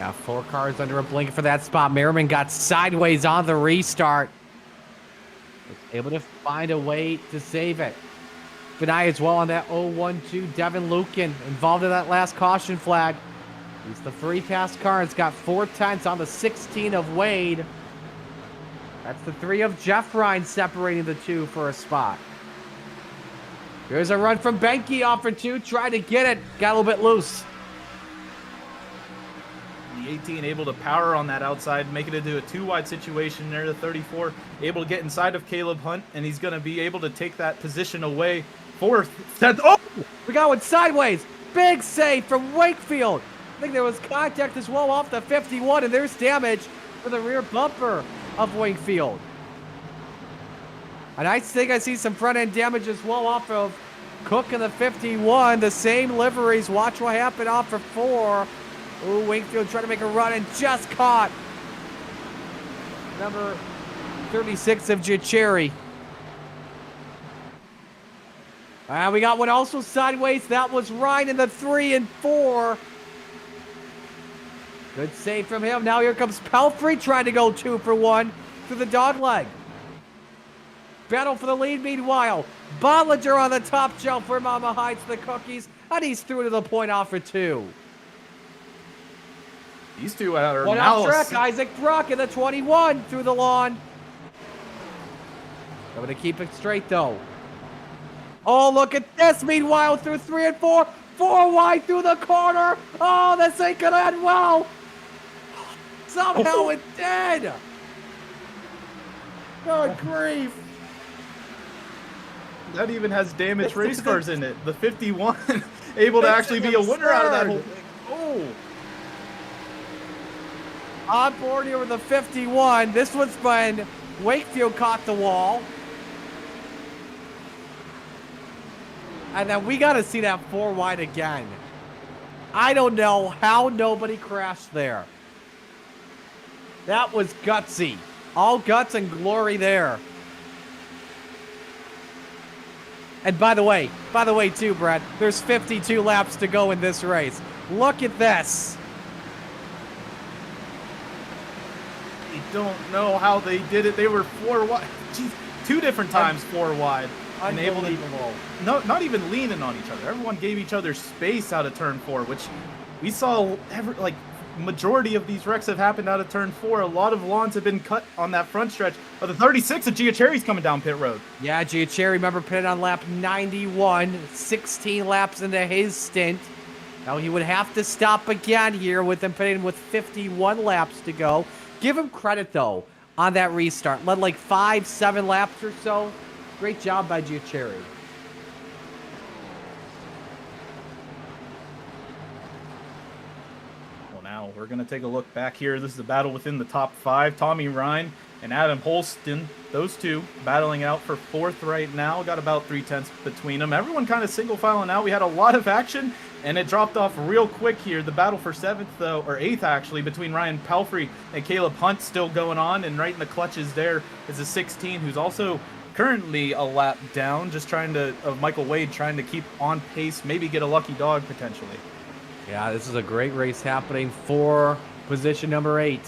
Yeah, 4 cars under a blink for that spot. Merriman got sideways on the restart. Was able to find a way to save it. Good eye as well on that 0-1-2. Devin Lukin involved in that last caution flag. He's the free pass car. It's got 4 tenths on the 16 of Wade. That's the 3 of Jeff Ryan separating the 2 for a spot. Here's a run from Benke off for 2. Tried to get it. Got a little bit loose. The 18 able to power on that outside, make it into a 2-wide situation there. The 34 able to get inside of Caleb Hunt, and he's going to be able to take that position away. 4th. Oh! We got one sideways. Big save from Wakefield. I think there was contact as well off the 51, and there's damage for the rear bumper of Wakefield. And I think I see some front-end damage as well off of Cook in the 51. The same liveries. Watch what happened off of 4. Ooh, Wakefield trying to make a run and just caught number 36 of Giacheri. We got one also sideways. That was Ryan in the 3 and 4. Good save from him. Now here comes Pelfrey trying to go 2 for 1 through the dog leg. Battle for the lead meanwhile. Bollinger on the top jump where Mama hides the cookies. And he's through to the point off for 2. These 2 are one now off track. Isaac Brock in the 21 through the lawn. I'm going to keep it straight though. Oh, look at this. Meanwhile, through 3 and 4. 4 wide through the corner. Oh, this ain't going to end well. Somehow it did. Good grief. That even has damaged race cars in it. The 51 able to actually be a winner out of that whole thing. Oh. On board here with the 51. This was when Wakefield caught the wall. And then we got to see that 4 wide again. I don't know how nobody crashed there. That was gutsy. All guts and glory there. And by the way too, Brad, there's 52 laps to go in this race. Look at this. I don't know how they did it. They were 4 wide. Jeez, 2 different times 4 wide. Unbelievable. Not even leaning on each other. Everyone gave each other space out of turn 4, which we saw majority of these wrecks have happened out of turn 4. A lot of lawns have been cut on that front stretch. But the 36 of Giacheri's coming down pit road. Yeah, Giacheri, remember, pitted on lap 91, 16 laps into his stint. Now he would have to stop again here with him pitting with 51 laps to go. Give him credit, though, on that restart. Led like 5-7 laps or so. Great job by Giacheri. Well, now we're going to take a look back here. This is a battle within the top 5. Tommy Ryan and Adam Holston, those 2 battling out for 4th right now. Got about 3 tenths between them. Everyone kind of single filing out. We had a lot of action, and it dropped off real quick here. The battle for 7th, though, or 8th actually, between Ryan Pelfrey and Caleb Hunt still going on. And right in the clutches there is a 16 who's also currently a lap down, just trying to, of Michael Wade, trying to keep on pace, maybe get a lucky dog potentially. Yeah, this is a great race happening for position number 8.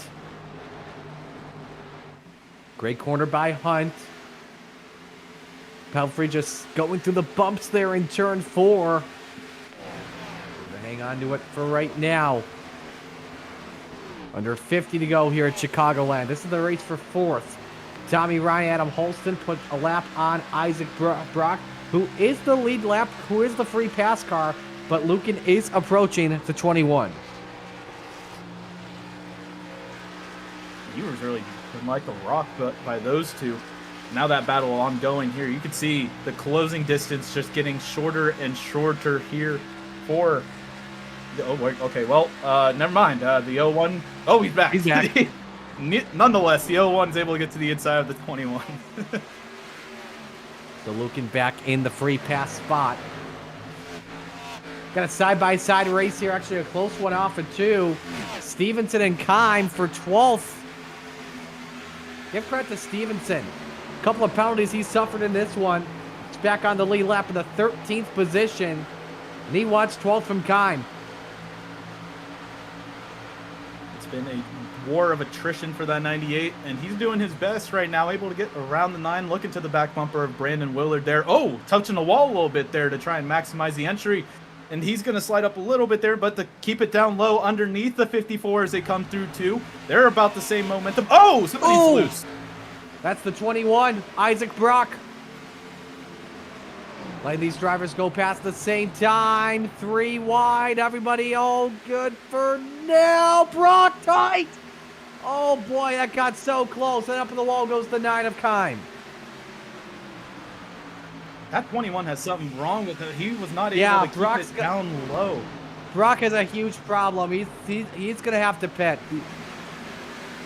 Great corner by Hunt. Pelfrey just going through the bumps there in turn 4. Hang on to it for right now. Under 50 to go here at Chicagoland. This is the race for 4th. Tommy Ryan, Adam Holston put a lap on Isaac Brock, who is the lead lap, who is the free pass car, but Lukin is approaching the 21. He was really like a rock by those 2. Now that battle ongoing here, you can see the closing distance just getting shorter and shorter here for the, oh wait, okay, well, never mind. The 01, oh, he's back. He's back. Nonetheless, the 01 is able to get to the inside of the 21. So Lukin back in the free pass spot. Got a side-by-side race here, actually a close one off of 2. Stevenson and Kime for 12th. Give credit to Stevenson. A couple of penalties he suffered in this one. He's back on the lead lap in the 13th position. And he wants 12th from Kime. been a war of attrition for that 98, and he's doing his best right now, able to get around the 9, looking to the back bumper of Brandon Willard there. Oh, touching the wall a little bit there to try and maximize the entry, and he's going to slide up a little bit there, but to keep it down low underneath the 54 as they come through too. They're about the same momentum. Oh, somebody's loose. That's the 21, Isaac Brock. Letting these drivers go past the same time. 3 wide. Everybody all good for now. Brock tight. Oh boy, that got so close. And up in the wall goes the 9 of Kime. That 21 has something wrong with it. He was not able to keep it down low. Brock has a huge problem. He's going to have to pit.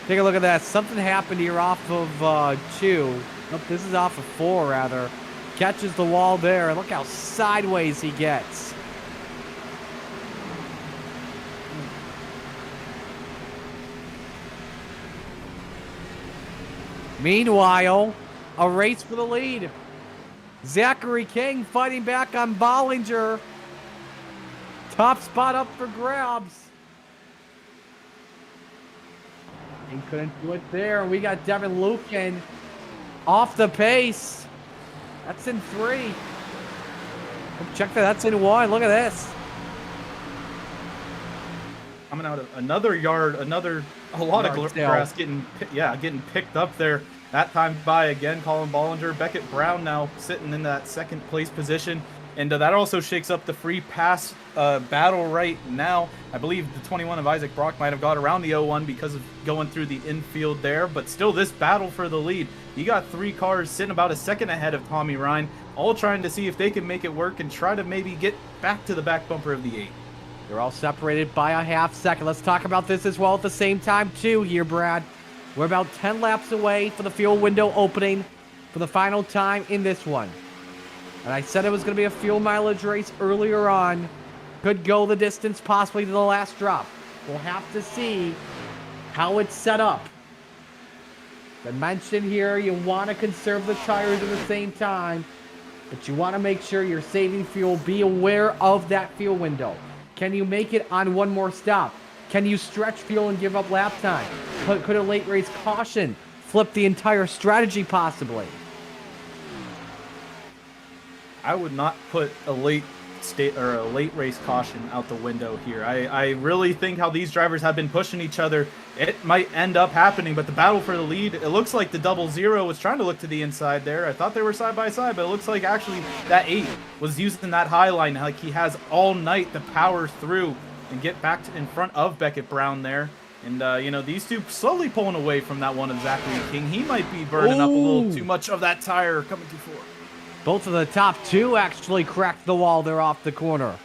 Take a look at that. Something happened here off of 2. Nope, this is off of 4, rather. Catches the wall there. Look how sideways he gets. Meanwhile, a race for the lead. Zachary King fighting back on Bollinger. Top spot up for grabs. He couldn't do it there. We got Devin Lucan off the pace. That's in 3. Check that. That's in 1. Look at this. Coming out of another yard, a lot of grass getting picked up there. That time by again, Colin Bollinger. Beckett Brown now sitting in that 2nd place position. And that also shakes up the free pass battle right now. I believe the 21 of Isaac Brock might have got around the 01 because of going through the infield there. But still, this battle for the lead. You got 3 cars sitting about a second ahead of Tommy Ryan, all trying to see if they can make it work and try to maybe get back to the back bumper of the 8. They're all separated by a half second. Let's talk about this as well at the same time, too, here, Brad. We're about 10 laps away for the fuel window opening for the final time in this one. And I said it was going to be a fuel mileage race earlier on. Could go the distance, possibly to the last drop. We'll have to see how it's set up. I mentioned here, you want to conserve the tires at the same time, but you want to make sure you're saving fuel. Be aware of that fuel window. Can you make it on one more stop? Can you stretch fuel and give up lap time? Could a late race caution flip the entire strategy possibly? I would not put a late race caution out the window here. I really think how these drivers have been pushing each other, it might end up happening, but the battle for the lead, it looks like the 00 was trying to look to the inside there. I thought they were side by side, but it looks like actually that 8 was using that high line like he has all night to power through and get back in front of Beckett Brown there. And, you know, these two slowly pulling away from that one of Zachary King. He might be burning up a little too much of that tire coming too far. Both of the top 2 actually cracked the wall there off the corner.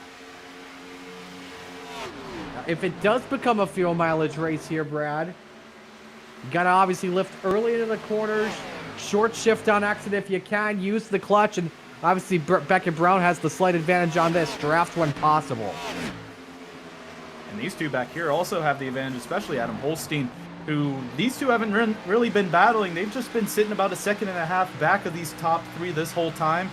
If it does become a fuel mileage race here, Brad, you got to obviously lift early into the corners, short shift on exit if you can, use the clutch, and obviously Beckett Brown has the slight advantage on this, draft when possible. And these two back here also have the advantage, especially Adam Holstein, who these two haven't really been battling. They've just been sitting about a second and a half back of these top 3 this whole time.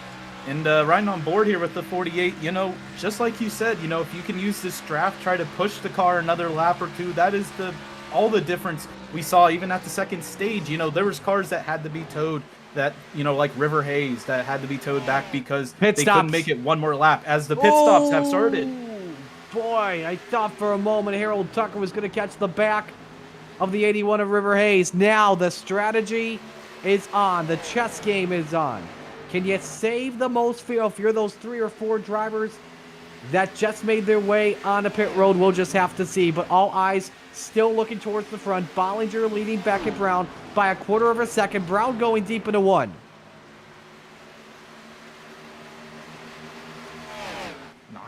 And riding on board here with the 48, you know, just like you said, you know, if you can use this draft, try to push the car another lap or 2, that is all the difference we saw even at the 2nd stage. You know, there was cars that had to be towed that, you know, like River Hayes, that had to be towed back because they couldn't make it one more lap as the pit stops have started. Boy, I thought for a moment Harold Tucker was going to catch the back of the 81 of River Hayes. Now the strategy is on. The chess game is on. Can you save the most fuel if you're those 3 or 4 drivers that just made their way on the pit road? We'll just have to see. But all eyes still looking towards the front. Bollinger leading Beckett Brown by a quarter of a second. Brown going deep into 1.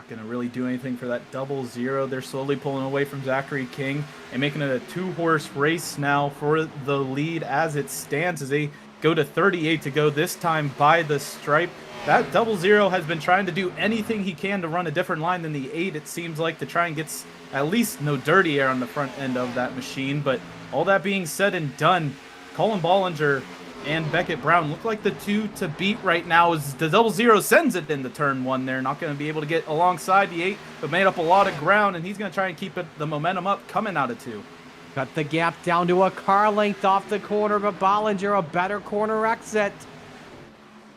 Going to really do anything for that 00. They're slowly pulling away from Zachary King and making it a 2-horse race now for the lead as it stands as they go to 38 to go this time by the stripe. That 00 has been trying to do anything he can to run a different line than the 8, it seems like, to try and get at least no dirty air on the front end of that machine. But all that being said and done, Colin Bollinger and Beckett Brown look like the 2 to beat right now as the 00 sends it into turn 1 there. Not going to be able to get alongside the 8, but made up a lot of ground, and he's going to try and keep the momentum up coming out of 2. Cut the gap down to a car length off the corner, but Bollinger a better corner exit.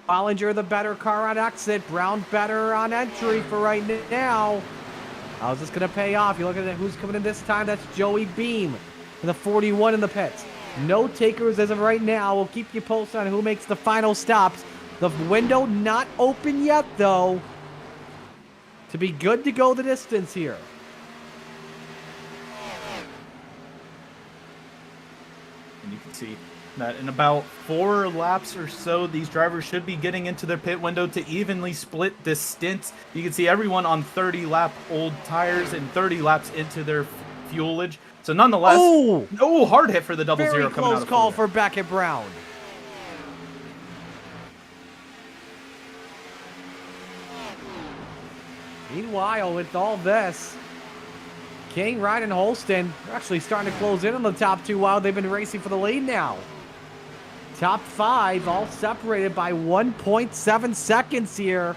Bollinger the better car on exit. Brown better on entry for right now. How's this going to pay off? You look at who's coming in this time. That's Joey Beam in the 41 in the pits. No takers as of right now. We'll keep you posted on who makes the final stops. The window not open yet, though, to be good to go the distance here. And you can see that in about 4 laps or so, these drivers should be getting into their pit window to evenly split this stint. You can see everyone on 30-lap old tires and 30 laps into their fuelage. So nonetheless, no hard hit for the double zero coming out of Very close call for Beckett Brown. Meanwhile, with all this, King, Ryan, and Holston are actually starting to close in on the top 2 while they've been racing for the lead now. Top 5 all separated by 1.7 seconds here.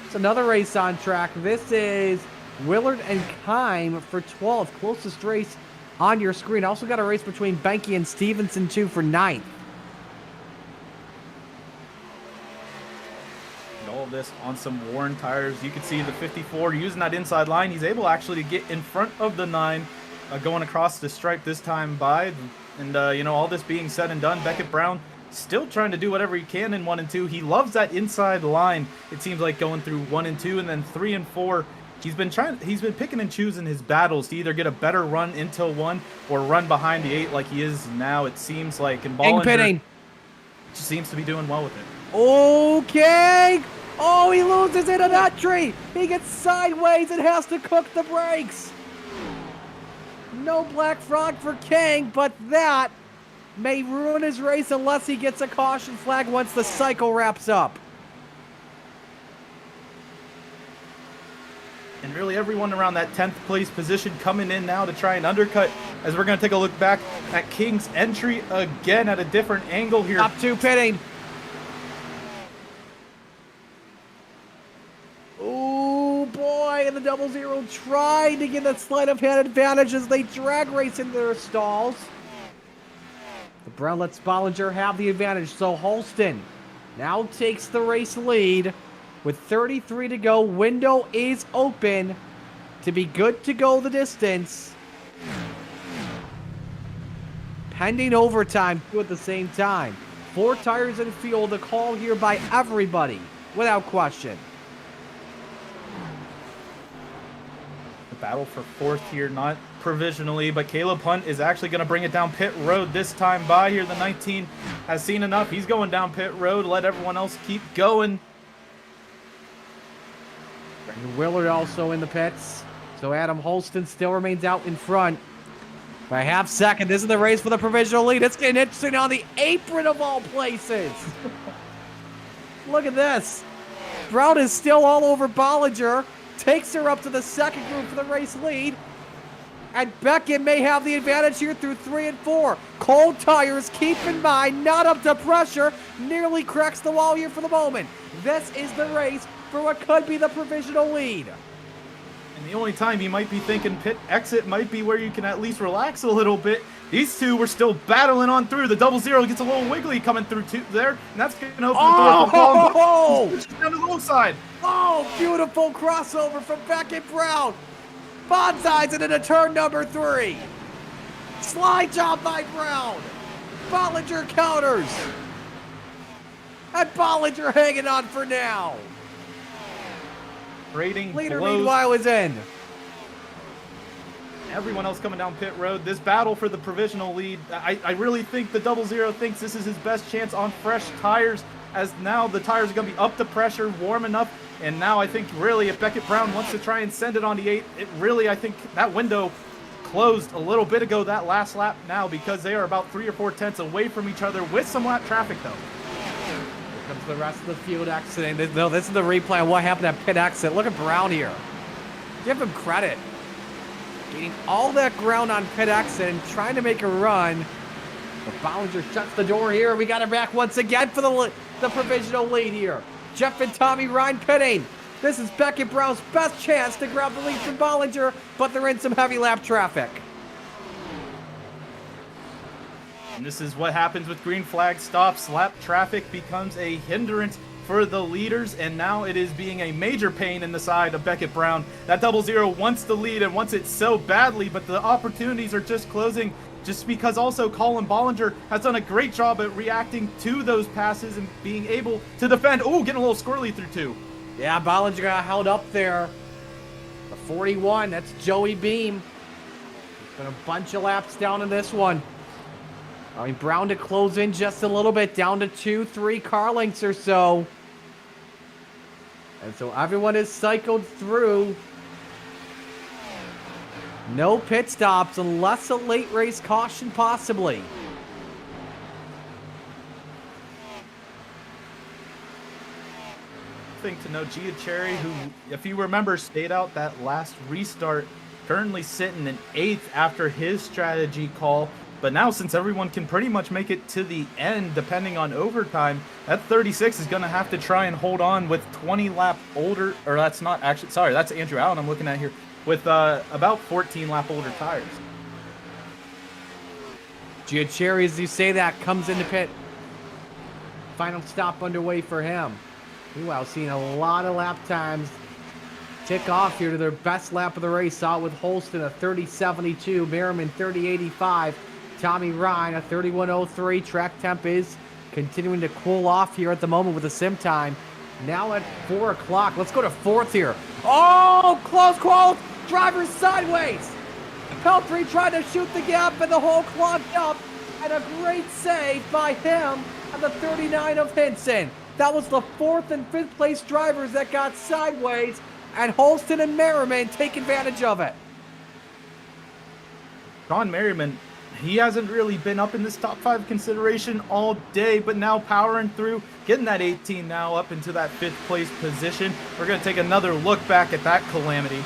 It's another race on track. This is Willard and Kime for 12th. Closest race on your screen. Also got a race between Benke and Stevenson, too, for 9th. All of this on some worn tires. You can see the 54 using that inside line. He's able actually to get in front of the 9, going across the stripe this time by. And, you know, all this being said and done, Beckett Brown still trying to do whatever he can in 1 and 2. He loves that inside line. It seems like going through 1 and 2 and then 3 and 4. He's been picking and choosing his battles to either get a better run into 1 or run behind the 8 like he is now, it seems like. And Bollinger seems to be doing well with it. Okay. Oh, he loses into that tree. He gets sideways and has to cook the brakes. No black frog for King, but that may ruin his race unless he gets a caution flag once the cycle wraps up. And really everyone around that 10th place position coming in now to try and undercut, as we're going to take a look back at King's entry again at a different angle here. Top 2 pitting. Oh boy, and the double zero trying to get that sleight of hand advantage as they drag race into their stalls. The Brown lets Bollinger have the advantage, so Holston now takes the race lead. With 33 to go, window is open to be good to go the distance. Pending overtime too at the same time. 4 tires in field, a call here by everybody, without question. The battle for 4th here, not provisionally, but Caleb Hunt is actually going to bring it down pit road this time by here. The 19 has seen enough. He's going down pit road, let everyone else keep going. Willard also in the pits. So Adam Holston still remains out in front by a half second. This is the race for the provisional lead. It's getting interesting on the apron of all places. Look at this. Brown is still all over Bollinger. Takes her up to the second group for the race lead. And Beckett may have the advantage here through 3 and 4. Cold tires, keep in mind, not up to pressure. Nearly cracks the wall here for the moment. This is the race for what could be the provisional lead. And the only time you might be thinking pit exit might be where you can at least relax a little bit. These two were still battling on through. The double zero gets a little wiggly coming through there, and that's going to open the door for Paul. Down the low side. Oh, beautiful crossover from Beckett Brown. Bonsai's into turn number 3. Slide job by Brown. Bollinger counters. And Bollinger hanging on for now. Rating Leader blows. meanwhile is in. Everyone else coming down pit road. This battle for the provisional lead, I really think the double zero thinks this is his best chance on fresh tires, as now the tires are going to be up to pressure, warm enough. And now I think really if Beckett Brown wants to try and send it on the 8, it really, I think that window closed a little bit ago that last lap now, because they are about 3 or 4 tenths away from each other with some lap traffic though. Here comes the rest of the field exiting. No, this is the replay of what happened at pit exit. Look at Brown here. Give him credit. Gaining all that ground on pit exit and trying to make a run. But Bollinger shuts the door here. We got it back once again for the provisional lead here. Jeff and Tommy Ryan pitting. This is Beckett Brown's best chance to grab the lead from Bollinger, but they're in some heavy lap traffic. And this is what happens with green flag stops. Lap traffic becomes a hindrance for the leaders, and now it is being a major pain in the side of Beckett Brown. That 00 wants the lead and wants it so badly, but the opportunities are just closing, just because also Colin Bollinger has done a great job at reacting to those passes and being able to defend. Oh, getting a little squirrely through two. Yeah, Bollinger got held up there. The 41, that's Joey Beam. He's been a bunch of laps down in this one. I mean, Brown to close in just a little bit, down to 2-3 car lengths or so. And so everyone is cycled through. No pit stops unless a late race caution possibly. Thing to know, Giacherri, who, if you remember, stayed out that last restart, currently sitting in 8th after his strategy call. But now, since everyone can pretty much make it to the end, depending on overtime, that 36 is going to have to try and hold on with 20 lap older, or that's not actually, sorry, that's Andrew Allen I'm looking at here, with about 14 lap older tires. Giacherri, as you say that, comes into pit. Final stop underway for him. Meanwhile, seeing a lot of lap times tick off here to their best lap of the race. Saw it with Holston, a 30.72, Merriman 30.85, Tommy Ryan, a 31.03. Track temp is continuing to cool off here at the moment with the sim time. Now at 4 o'clock. Let's go to 4th here. Oh, close call. Driver sideways. Pelfrey tried to shoot the gap and the hole clogged up. And a great save by him at the 39 of Hinson. That was the 4th and 5th place drivers that got sideways, and Holston and Merriman take advantage of it. Sean Merriman, he hasn't really been up in this top 5 consideration all day, but now powering through, getting that 18 now up into that 5th place position. We're going to take another look back at that calamity.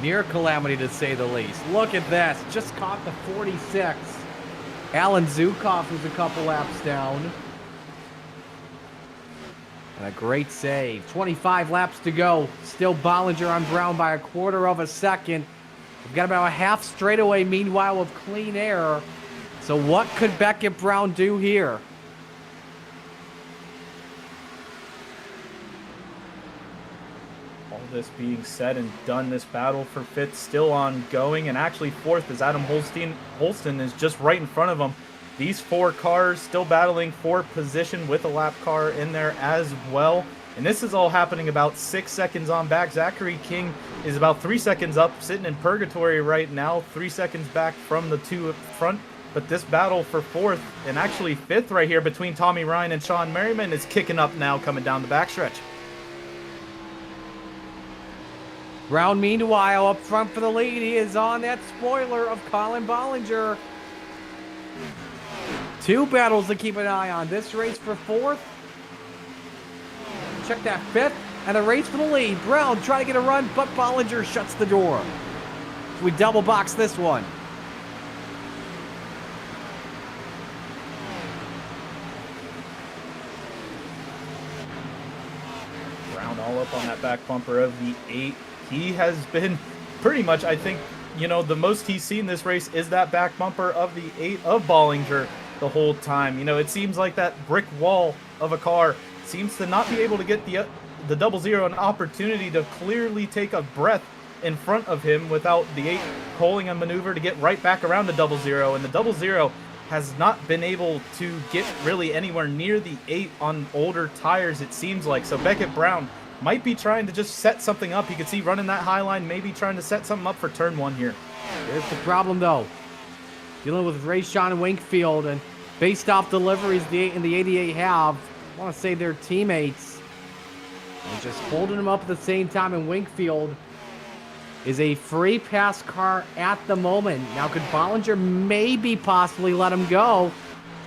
Near calamity, to say the least. Look at this. Just caught the 46. Alan Zukov was a couple laps down. And a great save. 25 laps to go. Still Bollinger on Brown by a quarter of a second. We've got about a half straightaway, meanwhile, of clean air. So what could Beckett Brown do here? All this being said and done, this battle for 5th still ongoing, and actually 4th is Adam Holston is just right in front of him. These 4 cars still battling for position with a lap car in there as well. And this is all happening about 6 seconds on back. Zachary King is about 3 seconds up, sitting in purgatory right now, 3 seconds back from the 2 up front. But this battle for 4th and actually 5th right here between Tommy Ryan and Sean Merriman is kicking up now, coming down the backstretch. Brown, meanwhile, up front for the lead. He is on that spoiler of Colin Bollinger. 2 battles to keep an eye on. This race for 4th. Check that 5th. And a race for the lead. Brown trying to get a run, but Bollinger shuts the door. So we double box this one. Brown all up on that back bumper of the 8. He has been pretty much, I think, you know, the most he's seen this race is that back bumper of the 8 of Bollinger the whole time. You know, it seems like that brick wall of a car seems to not be able to get the 00 an opportunity to clearly take a breath in front of him without the 8 pulling a maneuver to get right back around the 00. And the 00 has not been able to get really anywhere near the 8 on older tires, it seems like. So Beckett Brown might be trying to just set something up. You can see running that high line, maybe trying to set something up for turn 1 here. Here's the problem, though. Dealing with Rayshawn Winkfield, and based off deliveries the 8 and the 88 have, I want to say they're teammates. And just holding them up at the same time, and Winkfield is a free pass car at the moment. Now, could Bollinger maybe possibly let him go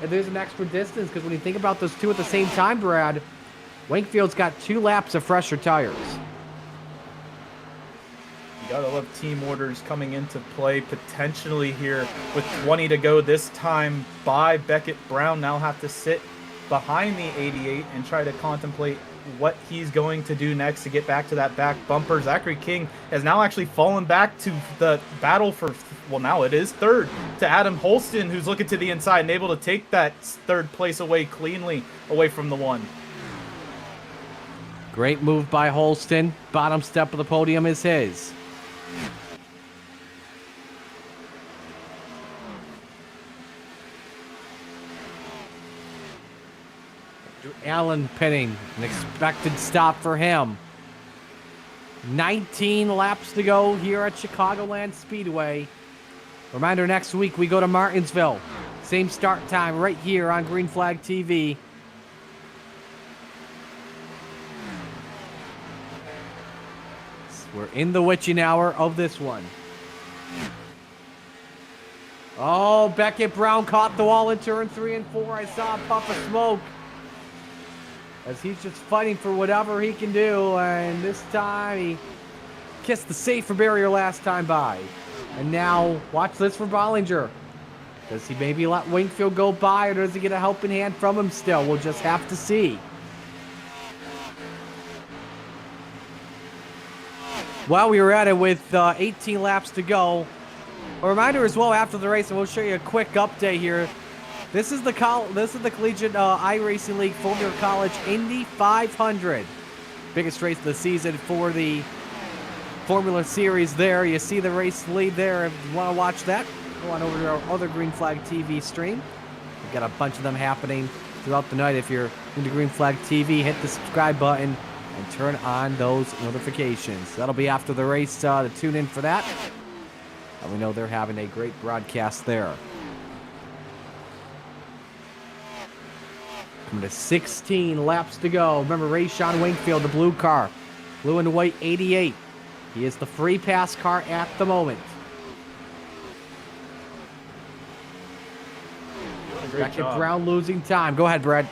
if there's an extra distance? Because when you think about those 2 at the same time, Brad, Winkfield's got 2 laps of fresher tires. You gotta love team orders coming into play potentially here with 20 to go this time by Beckett Brown. Now have to sit behind the 88 and try to contemplate what he's going to do next to get back to that back bumper. Zachary King has now actually fallen back to the battle for, well, now it is third, to Adam Holston, who's looking to the inside and able to take that third place away cleanly away from the one. Great move by Holston. Bottom step of the podium is his. Allen pitting, an expected stop for him. 19 laps to go here at Chicagoland Speedway. Reminder, next week we go to Martinsville. Same start time right here on Green Flag TV. We're in the witching hour of this one. Oh, Beckett Brown caught the wall in turn 3 and 4. I saw a puff of smoke as he's just fighting for whatever he can do, and this time he kissed the safer barrier last time by. And now, watch this for Bollinger. Does he maybe let Wingfield go by, or does he get a helping hand from him still? We'll just have to see. While we were at it with 18 laps to go, a reminder as well after the race, and we'll show you a quick update here. This is the Collegiate iRacing League Formula College Indy 500. Biggest race of the season for the Formula Series there. You see the race lead there. If you want to watch that, go on over to our other Green Flag TV stream. We've got a bunch of them happening throughout the night. If you're into Green Flag TV, hit the subscribe button and turn on those notifications. That'll be after the race to tune in for that. And we know they're having a great broadcast there. Coming to 16 laps to go. Remember, Rayshon Wingfield, the blue car. Blue and white 88. He is the free pass car at the moment. Beckett Brown losing time. Go ahead, Brad.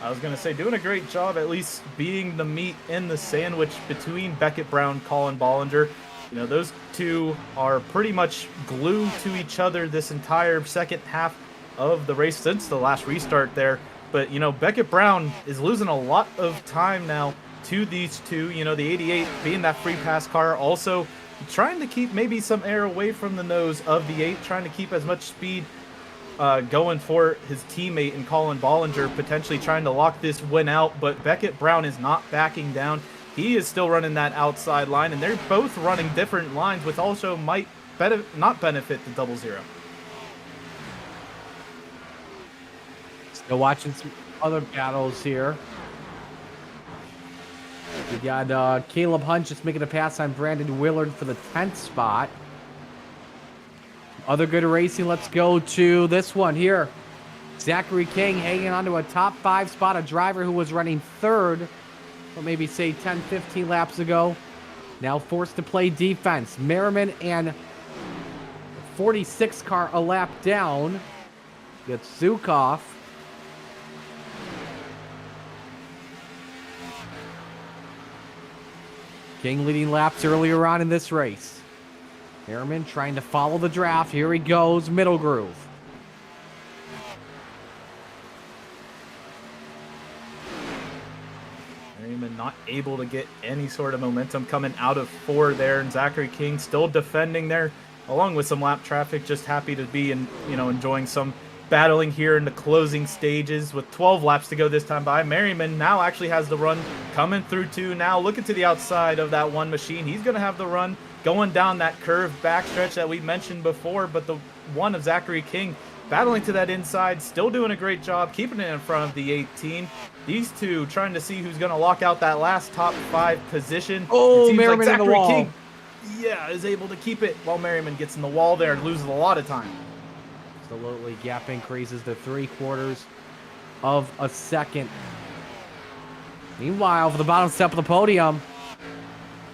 I was going to say, doing a great job at least being the meat in the sandwich between Beckett Brown, Colin Bollinger. You know, those two are pretty much glued to each other this entire second half of the race since the last restart there. But, you know, Beckett Brown is losing a lot of time now to these two. You know, the 88 being that free pass car, also trying to keep maybe some air away from the nose of the 8, trying to keep as much speed going for his teammate and Colin Bollinger, potentially trying to lock this win out. But Beckett Brown is not backing down. He is still running that outside line, and they're both running different lines, which also might not benefit the 00. Still watching some other battles here. We got Caleb Hunt just making a pass on Brandon Willard for the 10th spot. Other good racing. Let's go to this one here. Zachary King hanging on to a top 5 spot. A driver who was running third, or maybe say 10, 15 laps ago. Now forced to play defense. Merriman and 46 car a lap down. Gets Zukov. King leading laps earlier on in this race. Merriman trying to follow the draft. Here he goes, middle groove. Merriman not able to get any sort of momentum coming out of 4 there, and Zachary King still defending there, along with some lap traffic. Just happy to be enjoying some battling here in the closing stages with 12 laps to go this time by. Merriman now actually has the run coming through 2. Now looking to the outside of that one machine. He's going to have the run going down that curved backstretch that we mentioned before, but the one of Zachary King battling to that inside, still doing a great job, keeping it in front of the 18. These two trying to see who's going to lock out that last top 5 position. Oh, Merriman in the wall. King, is able to keep it while Merriman gets in the wall there and loses a lot of time. Absolutely, gap increases to 3/4 of a second. Meanwhile, for the bottom step of the podium,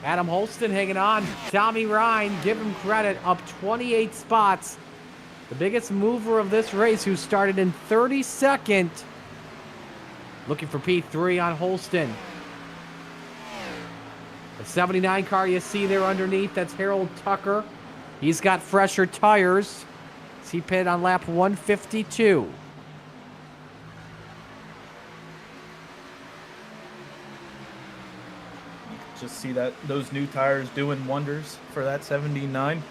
Adam Holston hanging on. Tommy Ryan, give him credit, up 28 spots. The biggest mover of this race, who started in 32nd. Looking for P3 on Holston. The 79 car you see there underneath, that's Harold Tucker. He's got fresher tires. He pitted on lap 152. Just see that those new tires doing wonders for that 79.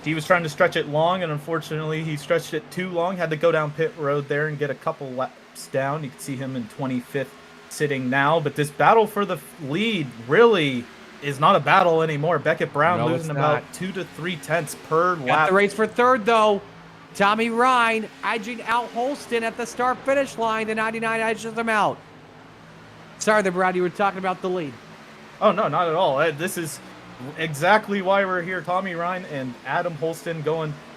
He was trying to stretch it long, and unfortunately, he stretched it too long. Had to go down pit road there and get a couple laps down. You can see him in 25th sitting now. But this battle for the lead really is not a battle anymore. Beckett Brown losing about 2 to 3 tenths per lap. Got the race for third, though. Tommy Ryan edging out Holston at the start-finish line. The 99 edges him out. Sorry there, Brad. You were talking about the lead. Oh, no, not at all. This is exactly why we're here. Tommy Ryan and Adam Holston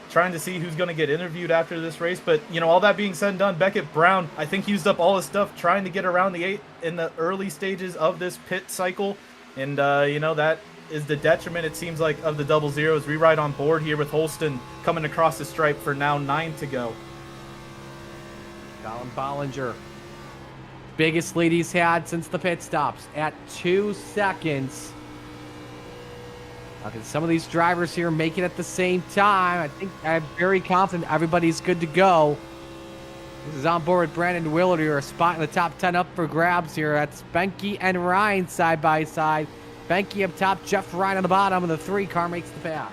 trying to see who's going to get interviewed after this race. But, you know, all that being said and done, Beckett Brown, I think, used up all his stuff trying to get around the 8 in the early stages of this pit cycle. And, you know, that is the detriment, it seems like, of the double zeros. We ride on board here with Holston coming across the stripe for now 9 to go. Colin Bollinger. Biggest lead he's had since the pit stops at 2 seconds. Okay, some of these drivers here make it at the same time. I think I'm very confident everybody's good to go. This is on board with Brandon Willard here, a spot in the top 10 up for grabs here. That's Benke and Ryan side by side. Benke up top, Jeff Ryan on the bottom, and the 3 car makes the pass.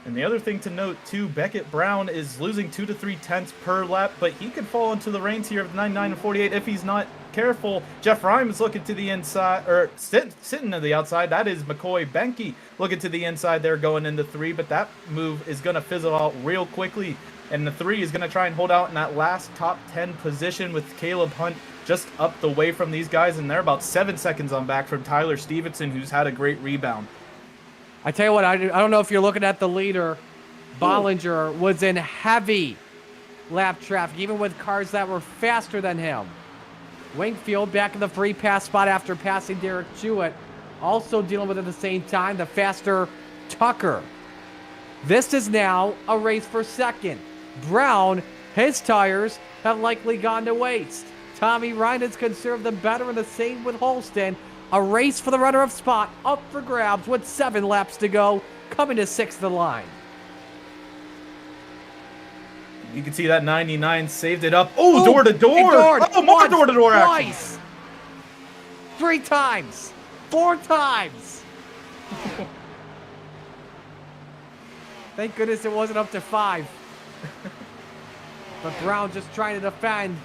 And the other thing to note, too, Beckett Brown is losing 2 to 3 tenths per lap, but he could fall into the reins here of 99 and 48 if he's not careful. Jeff Ryan is looking to the inside, or sitting to the outside. That is McCoy Benke looking to the inside there going into 3, but that move is going to fizzle out real quickly. And the 3 is going to try and hold out in that last top 10 position with Caleb Hunt just up the way from these guys, and they're about 7 seconds on back from Tyler Stevenson, who's had a great rebound. I tell you what, I don't know if you're looking at the leader. Bollinger was in heavy lap traffic, even with cars that were faster than him. Wingfield back in the free pass spot after passing Derek Jewett. Also dealing with at the same time the faster Tucker. This is now a race for second. Brown, his tires have likely gone to waste. Tommy Ryan has conserved them better, and the same with Holston. A race for the runner-up spot up for grabs with 7 laps to go, coming to 6th the line. You can see that 99 saved it up. Oh, door to door. Oh, more door to door action. Twice. 3 times. 4 times. Thank goodness it wasn't up to 5. But Brown just trying to defend.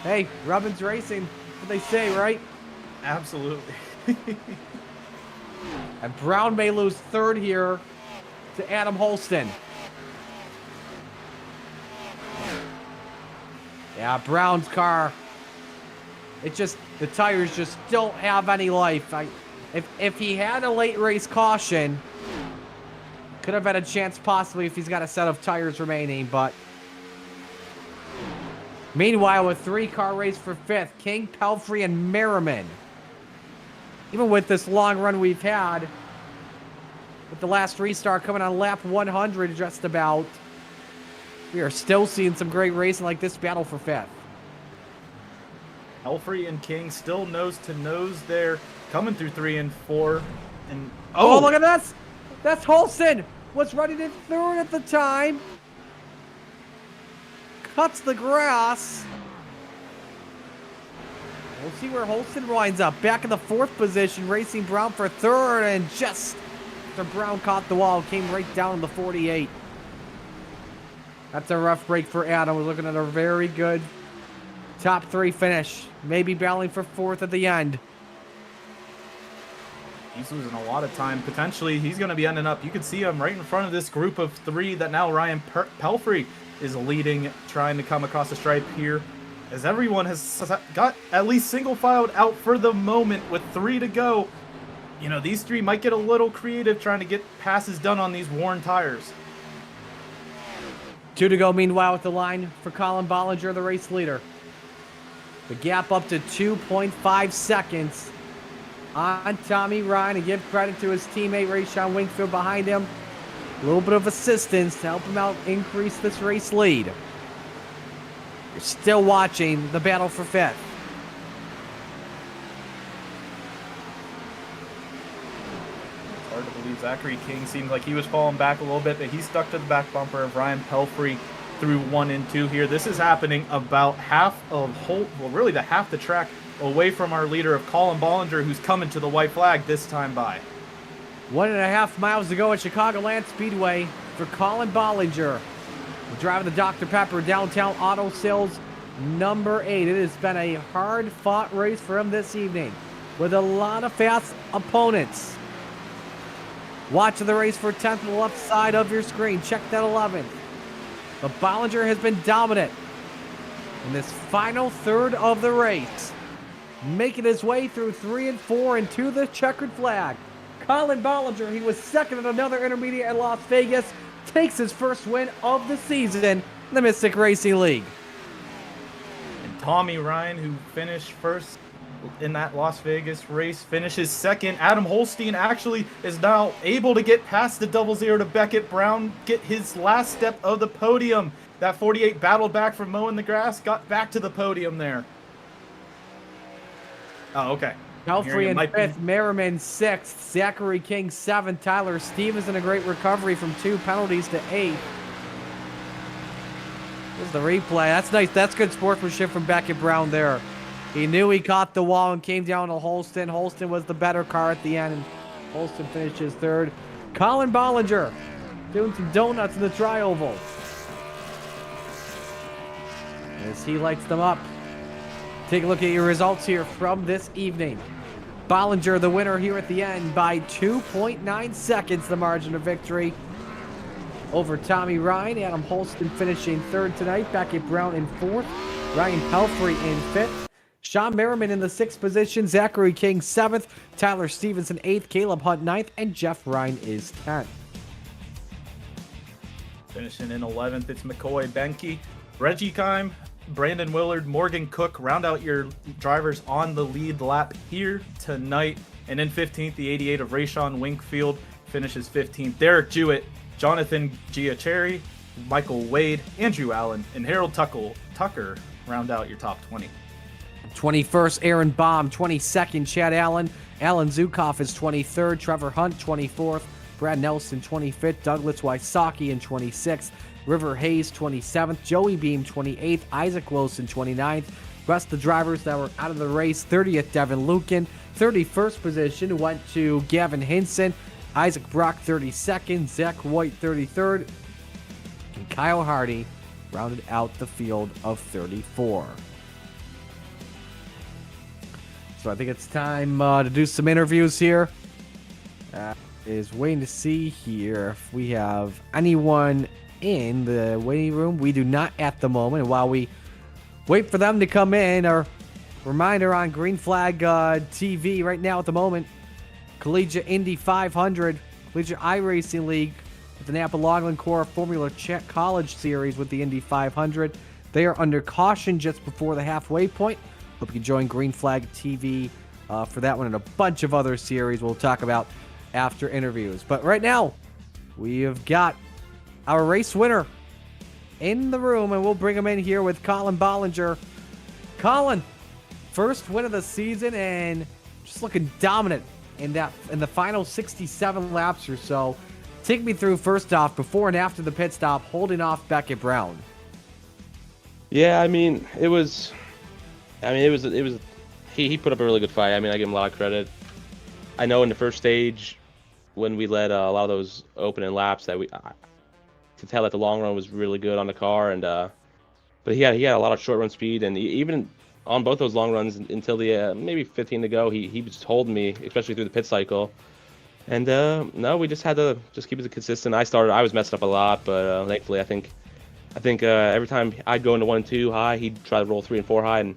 Hey, Robbins Racing. What they say, right? Absolutely. And Brown may lose 3rd here to Adam Holston. Yeah, Brown's car, the tires just don't have any life. If he had a late race caution, could have had a chance possibly if he's got a set of tires remaining, but meanwhile, a 3-car race for 5th, King, Pelfrey, and Merriman. Even with this long run we've had, with the last restart coming on lap 100 just about, we are still seeing some great racing like this battle for 5th. Pelfrey and King still nose to nose there, coming through 3 and 4. And oh, look at this! That's Holston! Was running in 3rd at the time. Cuts the grass. We'll see where Holston winds up. Back in the 4th position, racing Brown for 3rd, and just after Brown caught the wall, came right down in the 48. That's a rough break for Adam. We're looking at a very good top 3 finish. Maybe battling for 4th at the end. He's losing a lot of time. Potentially, he's going to be ending up. You can see him right in front of this group of 3 that now Ryan Pelfrey is leading, trying to come across the stripe here, as everyone has got at least single filed out for the moment with 3 to go. You know, these 3 might get a little creative trying to get passes done on these worn tires. 2 to go, meanwhile, at the line for Colin Bollinger, the race leader. The gap up to 2.5 seconds on Tommy Ryan, and give credit to his teammate Rayshon Wingfield behind him. A little bit of assistance to help him out increase this race lead. You're still watching the battle for 5th. It's hard to believe Zachary King seemed like he was falling back a little bit, but he stuck to the back bumper of Ryan Pelfrey through 1 and 2 here. This is happening about half of really the half the track away from our leader of Colin Bollinger, who's coming to the white flag this time by. 1.5 miles to go at Chicagoland Speedway for Colin Bollinger. Driving the Dr. Pepper Downtown Auto Sales number 8. It has been a hard-fought race for him this evening with a lot of fast opponents. Watching the race for 10th on the left side of your screen. Check that 11th. But Bollinger has been dominant in this final third of the race, making his way through 3 and 4 into the checkered flag. Colin Bollinger, he was second in another intermediate in Las Vegas, takes his first win of the season in the Mystic Racing League. And Tommy Ryan, who finished first in that Las Vegas race, finishes second. Adam Holstein actually is now able to get past the 0-0 to Beckett Brown, get his last step of the podium. That 48 battled back from mowing the grass, got back to the podium there. Oh, okay. Pelfrey in 5th, Merriman 6th, Zachary King 7th, Tyler Stevens in a great recovery from 2 penalties to 8th. This is the replay. That's nice. That's good sportsmanship from Beckett Brown there. He knew he caught the wall and came down to Holston. Holston was the better car at the end, and Holston finishes 3rd. Colin Bollinger doing some donuts in the tri-oval, as he lights them up. Take a look at your results here from this evening. Bollinger, the winner here at the end by 2.9 seconds, the margin of victory over Tommy Ryan. Adam Holston finishing 3rd tonight. Beckett Brown in 4th. Ryan Pelfrey in 5th. Sean Merriman in the 6th position. Zachary King 7th. Tyler Stevenson 8th. Caleb Hunt 9th. And Jeff Ryan is 10th. Finishing in 11th, it's McCoy Benke. Reggie Kime, Brandon Willard, Morgan Cook round out your drivers on the lead lap here tonight. And in 15th, the 88 of Rayshawn Winkfield finishes 15th. Derek Jewett, Jonathan Giacherri, Michael Wade, Andrew Allen, and Harold Tucker round out your top 20. 21st, Aaron Baum. 22nd, Chad Allen. Alan Zukoff is 23rd. Trevor Hunt, 24th. Brad Nelson, 25th. Douglas Wysocki in 26th. River Hayes, 27th. Joey Beam, 28th. Isaac Wilson, 29th. Rest of the drivers that were out of the race: 30th, Devin Lucan. 31st position went to Gavin Hinson. Isaac Brock, 32nd. Zach White, 33rd. And Kyle Hardy rounded out the field of 34. So I think it's time to do some interviews here. Is waiting to see here if we have anyone in the waiting room. We do not at the moment. And while we wait for them to come in, our reminder on Green Flag TV right now at the moment, Collegiate Indy 500, Collegiate iRacing League with the Napa Longland Corps Formula College Series with the Indy 500. They are under caution just before the halfway point. Hope you can join Green Flag TV for that one and a bunch of other series we'll talk about after interviews. But right now, we have got our race winner in the room, and we'll bring him in here with Colin Bollinger. Colin, first win of the season, and just looking dominant in the final 67 laps or so. Take me through, first off, before and after the pit stop, holding off Beckett Brown. Yeah, he put up a really good fight. I give him a lot of credit. I know in the first stage, when we led a lot of those opening laps, that I could tell that the long run was really good on the car, and but he had a lot of short run speed, and even on both those long runs until the maybe 15 to go, he was just holding me, especially through the pit cycle. And no, we just had to keep it consistent. I was messing up a lot, but thankfully I think every time I'd go into 1 and 2 high, he'd try to roll 3 and 4 high, and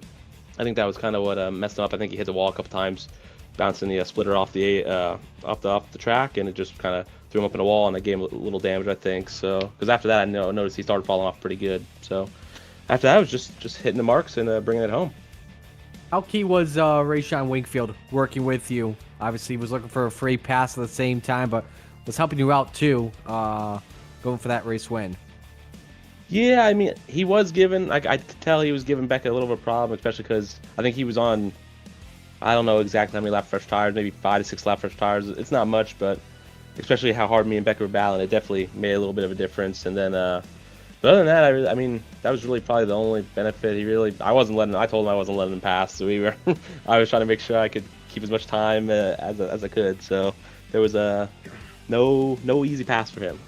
I think that was kind of what messed him up. I think he hit the wall a couple times, bouncing the splitter off the track, and it just kind of threw him up in the wall, and it gave him a little damage, I think. So, because after that, I noticed he started falling off pretty good. So, after that, I was just hitting the marks and bringing it home. How key was Rayshawn Winkfield working with you? Obviously, he was looking for a free pass at the same time, but was helping you out too, going for that race win. Yeah, he was giving, I could tell he was giving Beckett a little bit of a problem, especially because I think he was on, I don't know exactly how many lap fresh tires, maybe 5 to 6 lap fresh tires. It's not much, but especially how hard me and Beckett were battling, it definitely made a little bit of a difference. And then, But other than that, I mean, that was really probably the only benefit. I told him I wasn't letting him pass. So I was trying to make sure I could keep as much time as I could. So there was no easy pass for him.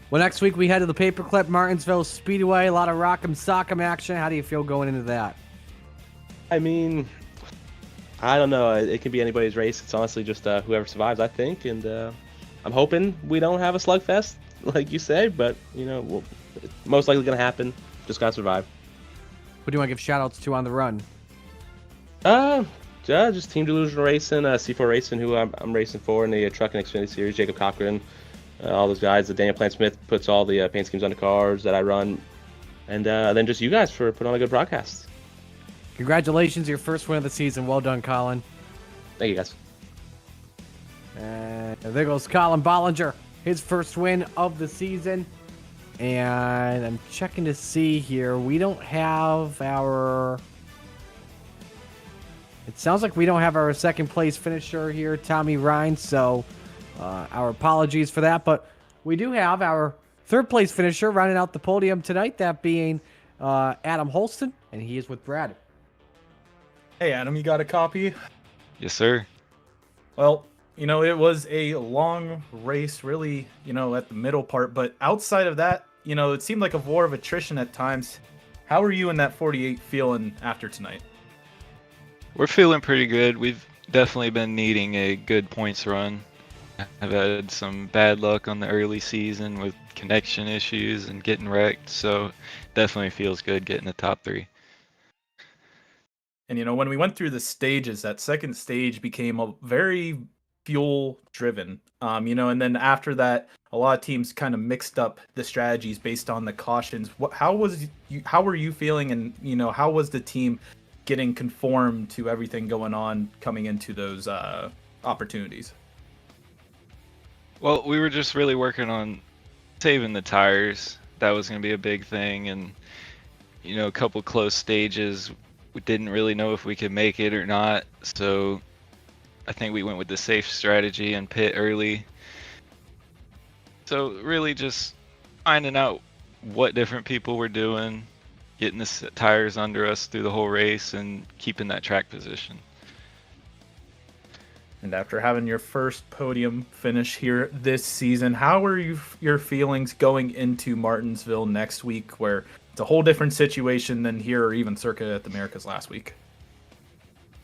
Well, next week we head to the Paperclip Martinsville Speedway. A lot of rock'em sock'em action. How do you feel going into that? I mean, I don't know. It can be anybody's race. It's honestly just whoever survives, I think. And I'm hoping we don't have a slugfest, like you say. But, it's most likely going to happen. Just got to survive. Who do you want to give shout-outs to on the run? Just Team Delusional Racing, C4 Racing, who I'm racing for in the Truck and Xfinity Series, Jacob Cochran, all those guys. Daniel Plant Smith puts all the paint schemes on the cars that I run. And then just you guys for putting on a good broadcast. Congratulations, your first win of the season. Well done, Colin. Thank you, guys. And there goes Colin Bollinger, his first win of the season. And I'm checking to see here. We don't have our... It sounds like we don't have our second place finisher here, Tommy Ryan. So our apologies for that. But we do have our third place finisher rounding out the podium tonight, that being Adam Holston. And he is with Brad. Hey, Adam, you got a copy? Yes, sir. Well, it was a long race, really, at the middle part. But outside of that, it seemed like a war of attrition at times. How are you in that 48 feeling after tonight? We're feeling pretty good. We've definitely been needing a good points run. I've had some bad luck on the early season with connection issues and getting wrecked, so definitely feels good getting the top 3. And when we went through the stages, that second stage became a very fuel driven. And then after that, a lot of teams kind of mixed up the strategies based on the cautions. How were you feeling, and how was the team getting conformed to everything going on coming into those opportunities? Well, we were just really working on saving the tires. That was going to be a big thing, and a couple close stages, we didn't really know if we could make it or not, so I think we went with the safe strategy and pit early. So really just finding out what different people were doing, getting the tires under us through the whole race, and keeping that track position. And after having your first podium finish here this season, how are your feelings going into Martinsville next week, where it's a whole different situation than here or even Circuit at the Americas last week?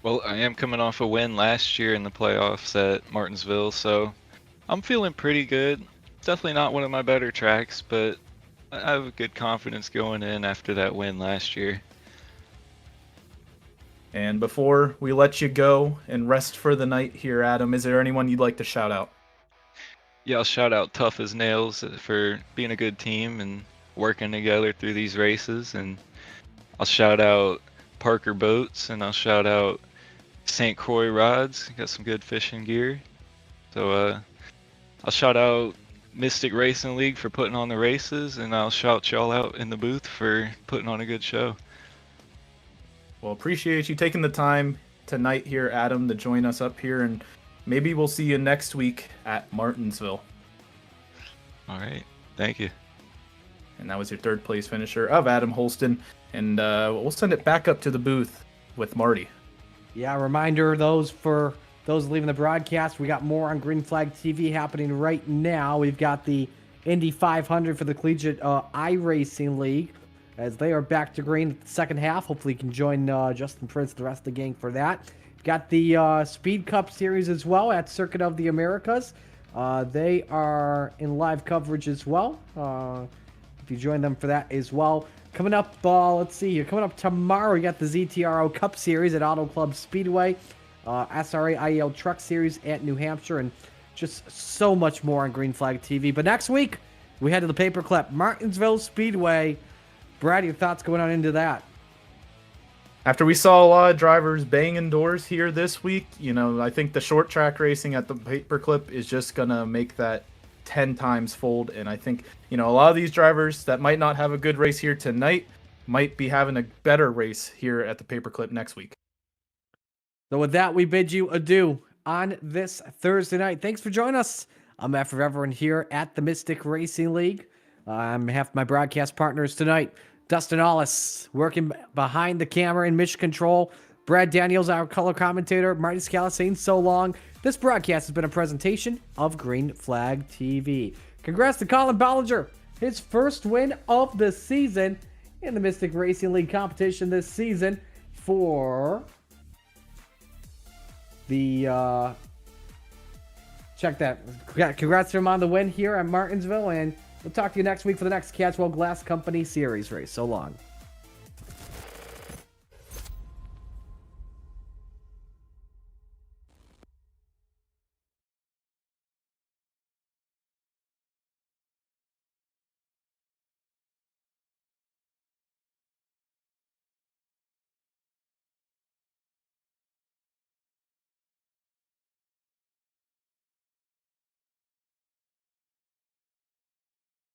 Well, I am coming off a win last year in the playoffs at Martinsville, so I'm feeling pretty good. It's definitely not one of my better tracks, but I have good confidence going in after that win last year. And before we let you go and rest for the night here, Adam, is there anyone you'd like to shout out? Yeah, I'll shout out Tough as Nails for being a good team and working together through these races. And I'll shout out Parker Boats, and I'll shout out St. Croix Rods. Got some good fishing gear. So I'll shout out Mystic Racing League for putting on the races, and I'll shout y'all out in the booth for putting on a good show. Well, appreciate you taking the time tonight here, Adam, to join us up here, and maybe we'll see you next week at Martinsville. All right. Thank you. And that was your third place finisher of Adam Holston. And we'll send it back up to the booth with Marty. Yeah, reminder, for those leaving the broadcast, we got more on Green Flag TV happening right now. We've got the Indy 500 for the Collegiate iRacing League, as they are back to green at the second half. Hopefully you can join Justin Prince, the rest of the gang for that. Got the Speed Cup Series as well at Circuit of the Americas. They are in live coverage as well. If you join them for that as well. Coming up, let's see here. Coming up tomorrow, we got the ZTRO Cup Series at Auto Club Speedway. SRA IEL Truck Series at New Hampshire. And just so much more on Green Flag TV. But next week, we head to the Paperclip Martinsville Speedway. Brad, your thoughts going on into that? After we saw a lot of drivers banging doors here this week, I think the short track racing at the Paperclip is just going to make that 10 times fold. And I think, a lot of these drivers that might not have a good race here tonight might be having a better race here at the Paperclip next week. So with that, we bid you adieu on this Thursday night. Thanks for joining us. I'm Matt for everyone here at the Mystic Racing League. On behalf of my broadcast partners tonight, Dustin Ollis, working behind the camera in mission control. Brad Daniels, our color commentator. Marty Scala saying so long. This broadcast has been a presentation of Green Flag TV. Congrats to Colin Bollinger, his first win of the season in the Mystic Racing League competition this season for the, check that. Congrats to him on the win here at Martinsville, and we'll talk to you next week for the next Catchwell Glass Company Series race. So long.